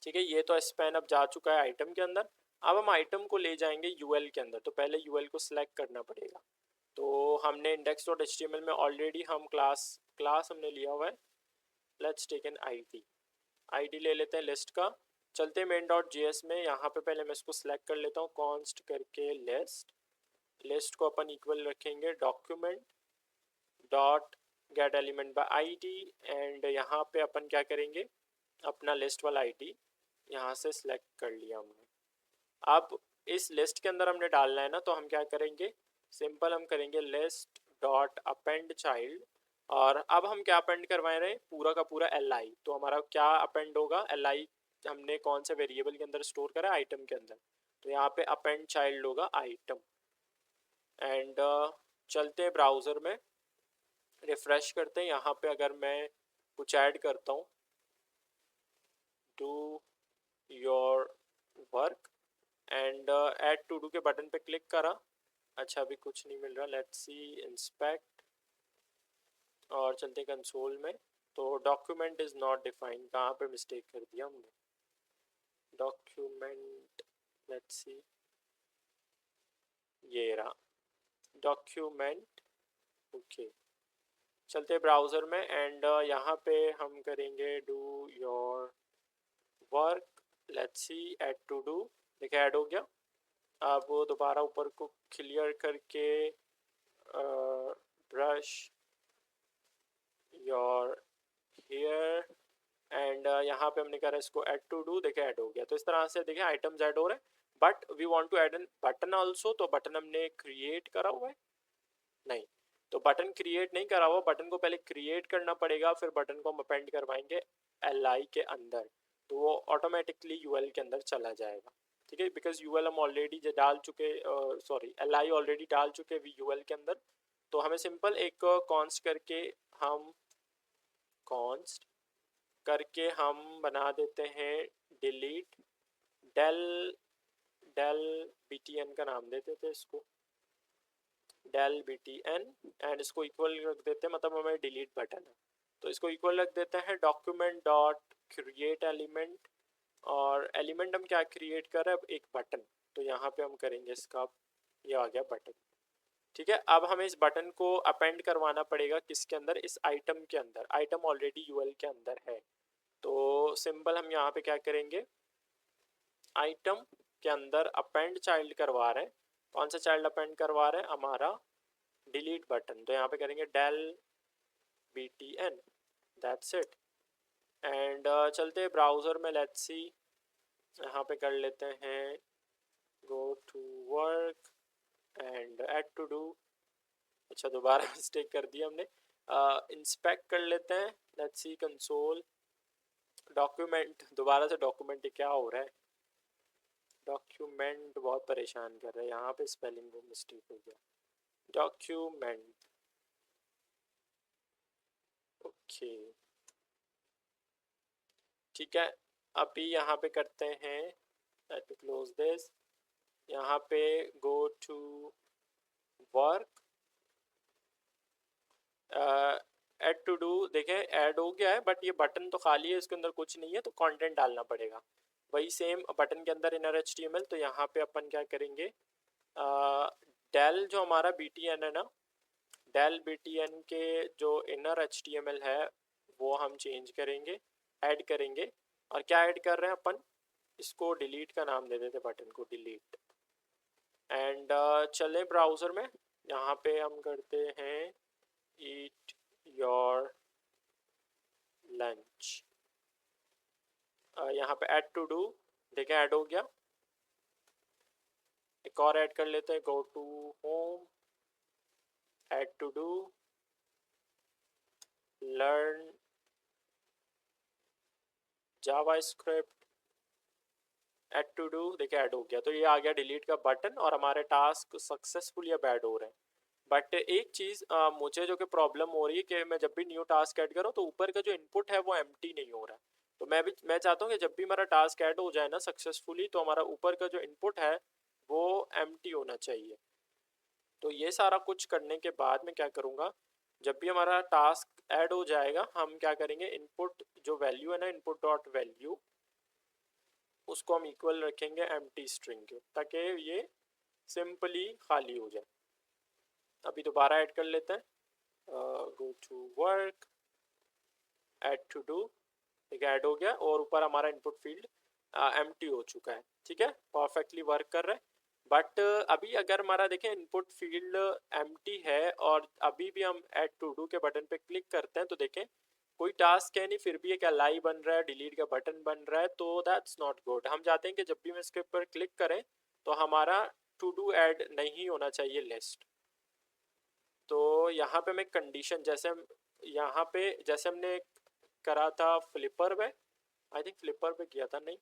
ठीक है, ये तो स्पैन अब जा चुका है आइटम के अंदर। अब हम आइटम को ले जाएंगे यूएल के अंदर, तो पहले यूएल को सिलेक्ट करना पड़ेगा। तो हमने index.html में ऑलरेडी हम क्लास हमने लिया हुआ है। लेट्स टेक एन आईडी ले लेते हैं लिस्ट का। चलते हैं main.js में। यहाँ पे पहले मैं इसको सिलेक्ट कर लेता हूँ, कॉन्स्ट करके लिस्ट को अपन इक्वल रखेंगे document dot get element by ID. And यहाँ पे अपन क्या करेंगे, अपना लिस्ट वाला आईडी यहाँ से सिलेक्ट कर लिया हमने। अब इस लिस्ट के अंदर हमने डालना है ना, तो हम क्या करेंगे, सिंपल हम करेंगे लिस्ट डॉट अपेंड चाइल्ड। और अब हम क्या अपेंड करवा रहे हैं, पूरा का पूरा li। तो हमारा क्या अपेंड होगा, li हमने कौन से वेरिएबल के अंदर स्टोर करा, आइटम के अंदर। तो यहाँ पे अपेंड चाइल्ड होगा आइटम। एंड चलते हैं ब्राउज़र में, रिफ्रेश करते हैं। यहाँ पे अगर मैं कुछ ऐड करता हूँ, do your work and add to do के बटन पे क्लिक करा। अच्छा, अभी कुछ नहीं मिल रहा। लेट्स सी इंस्पेक्ट और चलते कंसोल में। तो डॉक्यूमेंट इज़ नॉट डिफाइंड, कहाँ पे मिस्टेक कर दिया हमने, डॉक्यूमेंट, लेट्स सी, ये रहा डॉक्यूमेंट। ओके, चलते ब्राउज़र में एंड यहाँ पे हम करेंगे do your work. Let's see add to do, देखिए ऐड हो गया। अब वो दोबारा ऊपर को क्लियर करके ब्रश योर हेयर एंड यहाँ पे हमने करा इसको ऐड टू डू, देखिए ऐड हो गया। तो इस तरह से देखिए आइटम्स ऐड हो रहे हैं। But we want to add an button also, तो बटन हमने क्रिएट करा हुआ है नहीं, तो बटन क्रिएट नहीं करा हुआ। बटन को पहले क्रिएट करना पड़ेगा, फिर बटन को हम अपेंड करवाएंगे li के अंदर, तो वो ऑटोमेटिकली यूएल के अंदर चला जाएगा। ठीक है, बिकॉज यूएल हम ऑलरेडी डाल चुके, सॉरी li ऑलरेडी डाल चुके यूएल के अंदर। तो हमें सिंपल एक कॉन्स्ट करके हम बना देते हैं डिलीट डेल btn का नाम दे देते इसको, डेल btn। एंड इसको इक्वल रख देते हैं, मतलब हमें डिलीट बटन है तो इसको इक्वल रख देते हैं डॉक्यूमेंट डॉट क्रिएट एलिमेंट। और एलिमेंट हम क्या क्रिएट कर रहे हैं, अब एक बटन। तो यहाँ पे हम करेंगे इसका, ये आ गया बटन। ठीक है, अब हमें इस बटन को अपेंड करवाना पड़ेगा किसके अंदर, इस आइटम के अंदर। आइटम ऑलरेडी यूएल के अंदर है, तो सिंपल हम यहाँ पे क्या करेंगे, आइटम के अंदर अपेंड चाइल्ड करवा रहे हैं। कौन सा चाइल्ड अपेंड करवा रहे हैं, हमारा डिलीट बटन। तो यहाँ पे करेंगे del btn, that's it. And चलते हैं ब्राउज़र में। लेट्स सी, यहाँ पे कर लेते हैं go to work and add to do. अच्छा, दोबारा मिस्टेक कर दी हमने। इंस्पेक्ट कर लेते हैं। लेट्स सी कंसोल डॉक्यूमेंट, दोबारा से डॉक्यूमेंट, क्या हो रहा है, डॉक्यूमेंट बहुत परेशान कर रहा है। यहाँ पे स्पेलिंग में मिस्टेक हो गया, डॉक्यूमेंट। ओके, ठीक है, अभी यहाँ पे करते हैं, लेट मी क्लोज दिस। यहाँ पे go to work, add to do, देखें ऐड हो गया है, बट ये बटन तो खाली है, इसके अंदर कुछ नहीं है, तो कंटेंट डालना पड़ेगा। वही सेम बटन के अंदर इनर HTML। तो यहाँ पे अपन क्या करेंगे, डेल जो हमारा btn है ना, डेल btn के जो इनर HTML है वो हम चेंज करेंगे, ऐड करेंगे। और क्या ऐड कर रहे हैं अपन, इसको डिलीट का नाम दे देते, बटन को डिलीट। एंड चले ब्राउज़र में, यहाँ पे हम करते हैं ईट योर लंच। यहाँ पे ऐड टू डू, देखें ऐड हो गया। एक और ऐड कर लेते हैं, go to home, add to do, learn JavaScript, add to do, देखिए ऐड हो गया। तो ये आ गया डिलीट का बटन और हमारे टास्क सक्सेसफुली अब ऐड हो रहे हैं। बट एक चीज़ मुझे जो कि प्रॉब्लम हो रही है कि मैं जब भी न्यू टास्क ऐड करूँ तो ऊपर का जो इनपुट है वो एम्प्टी नहीं हो रहा है। तो मैं चाहता हूँ कि जब भी हमारा टास्क ऐड हो जाए ना सक्सेसफुली, तो हमारा ऊपर का जो इनपुट है वो एम्प्टी होना चाहिए। तो ये सारा कुछ करने के बाद मैं क्या करूँगा, जब भी हमारा टास्क ऐड हो जाएगा हम क्या करेंगे, इनपुट जो वैल्यू है ना, इनपुट डॉट वैल्यू, उसको हम इक्वल रखेंगे एम्प्टी स्ट्रिंग के, ताकि ये सिंपली खाली हो जाए। अभी दोबारा ऐड कर लेते हैं, go to work, add to do, ठीक है ऐड हो गया और ऊपर हमारा इनपुट फील्ड एम्प्टी हो चुका है। ठीक है, परफेक्टली वर्क कर रहा है। बट अभी अगर हमारा देखें इनपुट फील्ड एम्प्टी है और अभी भी हम ऐड टू डू के बटन पे क्लिक करते हैं तो देखें कोई टास्क है नहीं, फिर भी एक अलाई बन रहा है, डिलीट का बटन बन रहा है, तो दैट्स नॉट गुड। हम चाहते हैं कि जब भी हम इसके ऊपर क्लिक करें तो हमारा टू डू ऐड नहीं होना चाहिए लिस्ट। तो यहाँ पे मैं कंडीशन, जैसे हम यहाँ पे जैसे हमने करा था फ्लिपर पे, आई थिंक फ्लिपर पे किया था, नहीं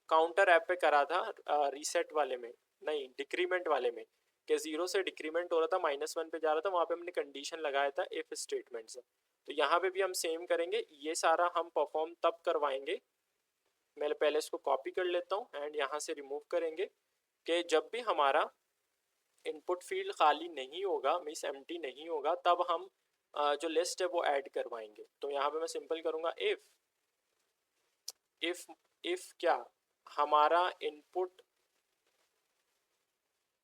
काउंटर ऐप पे करा था, रीसेट वाले में नहीं, डिक्रीमेंट वाले में, कि जीरो से डिक्रीमेंट हो रहा था, -1 पे जा रहा था, वहाँ पे हमने कंडीशन लगाया था इफ स्टेटमेंट से। तो यहाँ पे भी हम सेम करेंगे, ये सारा हम परफॉर्म तब करवाएंगे। मैं पहले इसको कॉपी कर लेता हूँ एंड यहाँ से रिमूव करेंगे कि जब भी हमारा इनपुट फील्ड खाली नहीं होगा, मीन्स एम्प्टी नहीं होगा, तब हम जो लिस्ट है वो ऐड करवाएंगे। तो यहाँ पे मैं सिंपल करूँगा इफ क्या, हमारा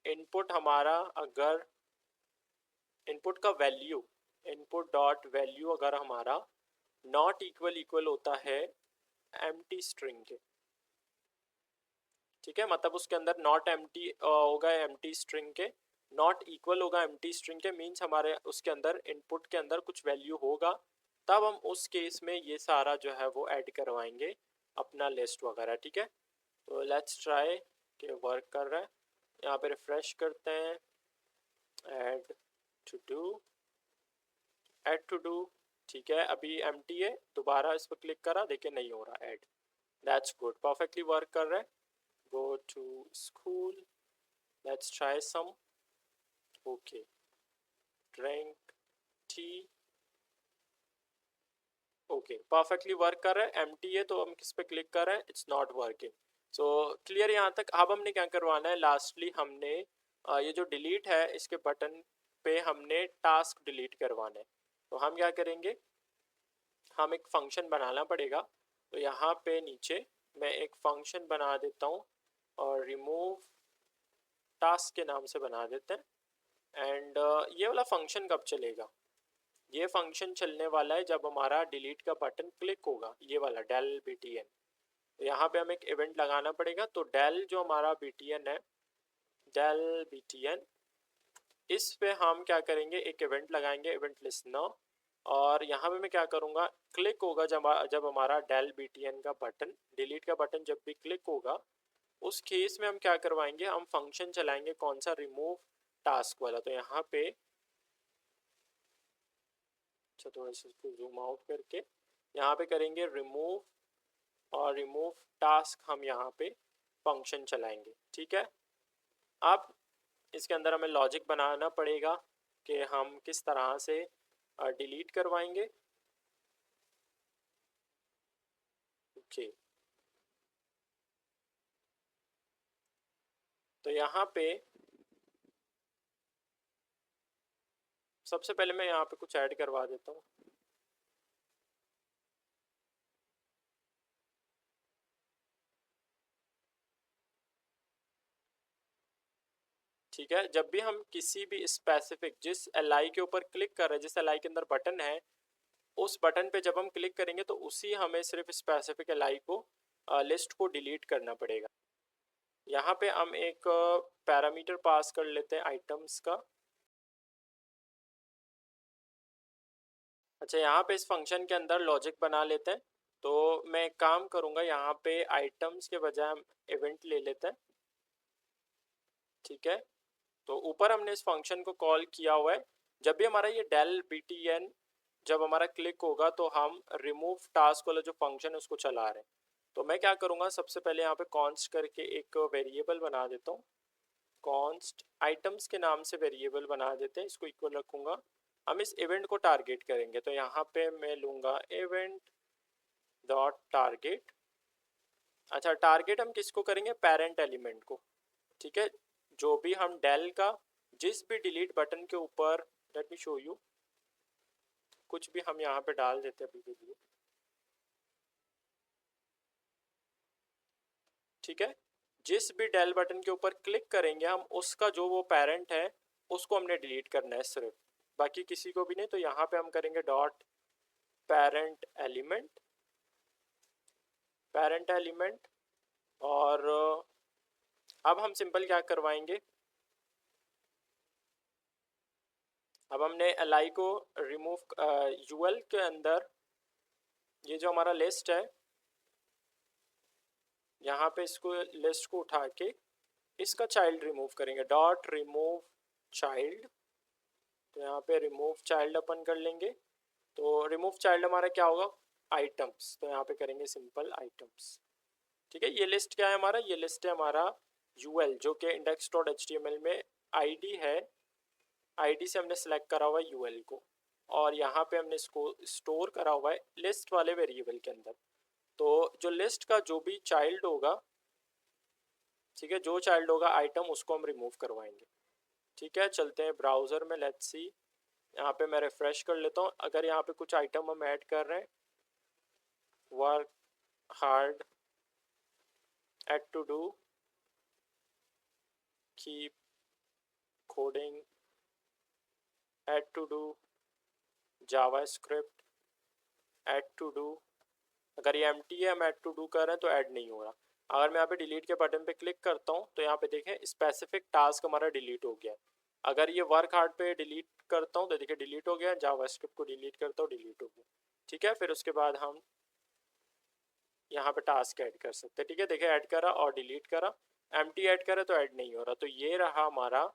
इनपुट हमारा अगर इनपुट का वैल्यू, इनपुट डॉट वैल्यू अगर हमारा नॉट इक्वल होता है एम्प्टी स्ट्रिंग के, ठीक है, मतलब उसके अंदर नॉट एम्प्टी होगा, एम्प्टी स्ट्रिंग के नॉट इक्वल होगा एम्प्टी स्ट्रिंग के, मीन्स हमारे उसके अंदर इनपुट के अंदर कुछ वैल्यू होगा, तब हम उस केस में ये सारा जो है वो ऐड करवाएंगे अपना लिस्ट वगैरह। ठीक है, तो लेट्स ट्राई कि वर्क कर रहा है। यहाँ पे रिफ्रेश करते हैं, add to do, add to do, ठीक है अभी एम्प्टी है, दोबारा इस पर क्लिक करा, देखिए नहीं हो रहा add. That's good, perfectly work कर रहा है। Go to school, let's try some, okay, drink tea, okay perfectly work कर रहा है। एम्प्टी है तो हम किस पे क्लिक कर रहे हैं, it's not working. So clear यहाँ तक। अब हमने क्या करवाना है, लास्टली हमने ये जो डिलीट है इसके बटन पे हमने टास्क डिलीट करवाना है। तो हम क्या करेंगे, हम एक फंक्शन बनाना पड़ेगा। तो यहाँ पे नीचे मैं एक फंक्शन बना देता हूँ और रिमूव टास्क के नाम से बना देते हैं। एंड ये वाला फंक्शन कब चलेगा, ये फंक्शन चलने वाला है जब हमारा डिलीट का बटन क्लिक होगा, ये वाला del btn। तो यहाँ पे हमें एक इवेंट लगाना पड़ेगा। तो del जो हमारा btn है, del btn, इस पे हम क्या करेंगे, एक इवेंट लगाएंगे, इवेंट लिस्नर। और यहाँ पे मैं क्या करूँगा, क्लिक होगा जब हमारा del btn का बटन, डिलीट का बटन जब भी क्लिक होगा, उस केस में हम क्या करवाएंगे, हम फंक्शन चलाएंगे, कौन सा, रिमूव टास्क वाला। तो यहाँ पे अच्छा थोड़ा सा इसको जूम आउट करके यहाँ पे करेंगे रिमूव, और रिमूव टास्क हम यहाँ पे फंक्शन चलाएंगे। ठीक है, अब इसके अंदर हमें लॉजिक बनाना पड़ेगा कि हम किस तरह से डिलीट करवाएंगे। ओके, तो यहाँ पे सबसे पहले मैं यहाँ पे कुछ ऐड करवा देता हूँ। ठीक है, जब भी हम किसी भी स्पेसिफिक, जिस एलआई के ऊपर क्लिक कर रहे हैं, जिस एलआई के अंदर बटन है, उस बटन पे जब हम क्लिक करेंगे तो उसी हमें सिर्फ स्पेसिफिक एलआई को, लिस्ट को डिलीट करना पड़ेगा। यहाँ पे हम एक पैरामीटर पास कर लेते हैं आइटम्स का। अच्छा, यहाँ पे इस फंक्शन के अंदर लॉजिक बना लेते हैं। तो मैं एक काम करूँगा, यहाँ पे आइटम्स के बजाय हम इवेंट ले लेते हैं। ठीक है, तो ऊपर हमने इस फंक्शन को कॉल किया हुआ है। जब भी हमारा ये del btn जब हमारा क्लिक होगा तो हम रिमूव टास्क वाला जो फंक्शन है उसको चला रहे हैं। तो मैं क्या करूँगा, सबसे पहले यहाँ पे कॉन्स्ट करके एक वेरिएबल बना देता हूँ, कॉन्स्ट आइटम्स के नाम से वेरिएबल बना देते हैं, इसको इक्वल रखूँगा। हम इस इवेंट को टारगेट करेंगे, तो यहाँ पे मैं लूँगा इवेंट डॉट टारगेट। अच्छा, टारगेट हम किसको करेंगे, पेरेंट एलिमेंट को। ठीक है, जो भी हम del का जिस भी डिलीट बटन के ऊपर, लेट मी शो यू, कुछ भी हम यहाँ पे डाल देते हैं अभी के लिए। ठीक है, जिस भी डेल बटन के ऊपर क्लिक करेंगे हम, उसका जो वो पेरेंट है उसको हमने डिलीट करना है सिर्फ, बाकी किसी को भी नहीं। तो यहाँ पे हम करेंगे डॉट पेरेंट एलिमेंट, और अब हम सिंपल क्या करवाएंगे, अब हमने li को रिमूव यूएल के अंदर, ये जो हमारा लिस्ट है यहाँ पे इसको लिस्ट को उठा के इसका चाइल्ड रिमूव करेंगे, डॉट रिमूव चाइल्ड। तो यहाँ पे रिमूव चाइल्ड अपन कर लेंगे। तो रिमूव चाइल्ड हमारा क्या होगा, आइटम्स। तो यहाँ पे करेंगे सिंपल आइटम्स। ठीक है, ये लिस्ट क्या है हमारा, ये लिस्ट है हमारा यूएल, जो कि इंडेक्स डॉट एचटीएमएल में आईडी है, आईडी से हमने सेलेक्ट करा हुआ है यूएल को, और यहाँ पे हमने इसको स्टोर करा हुआ है लिस्ट वाले वेरिएबल के अंदर। तो जो लिस्ट का जो भी चाइल्ड होगा, ठीक है, जो चाइल्ड होगा आइटम, उसको हम रिमूव करवाएंगे। ठीक है, चलते हैं ब्राउज़र में, लेट्स सी। यहाँ पे मैं रिफ्रेश कर लेता हूँ। अगर यहाँ पे कुछ आइटम हम ऐड कर रहे हैं, work hard, add to do, keep coding, add to do, JavaScript, add to do, अगर ये एम्प्टी है हम ऐड टू डू कर रहे हैं तो ऐड नहीं हो रहा। अगर मैं यहाँ पे डिलीट के बटन पे क्लिक करता हूँ तो यहाँ पे देखें स्पेसिफिक टास्क हमारा डिलीट हो गया है। अगर ये वर्क हार्ड पे डिलीट करता हूँ तो देखिए डिलीट हो गया, जावास्क्रिप्ट को डिलीट करता हूँ डिलीट हो गया। ठीक है, फिर उसके बाद हम यहाँ पे टास्क ऐड कर सकते हैं। ठीक है, देखिए ऐड करा और डिलीट करा, एम्प्टी ऐड करा तो ऐड नहीं हो रहा। तो ये रहा हमारा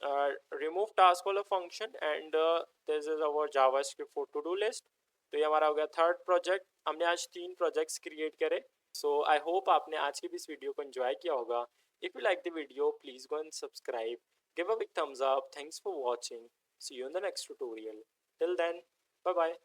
रिमूव टास्क वाला function, and this is our JavaScript for to do list. तो ये हमारा हो गया थर्ड प्रोजेक्ट। हमने आज 3 प्रोजेक्ट्स क्रिएट करे। सो आई होप आपने आज की भी इस वीडियो को एंजॉय किया होगा। If you like the video please go and subscribe, give a big thumbs up, thanks for watching, see you in the next tutorial, till then bye bye.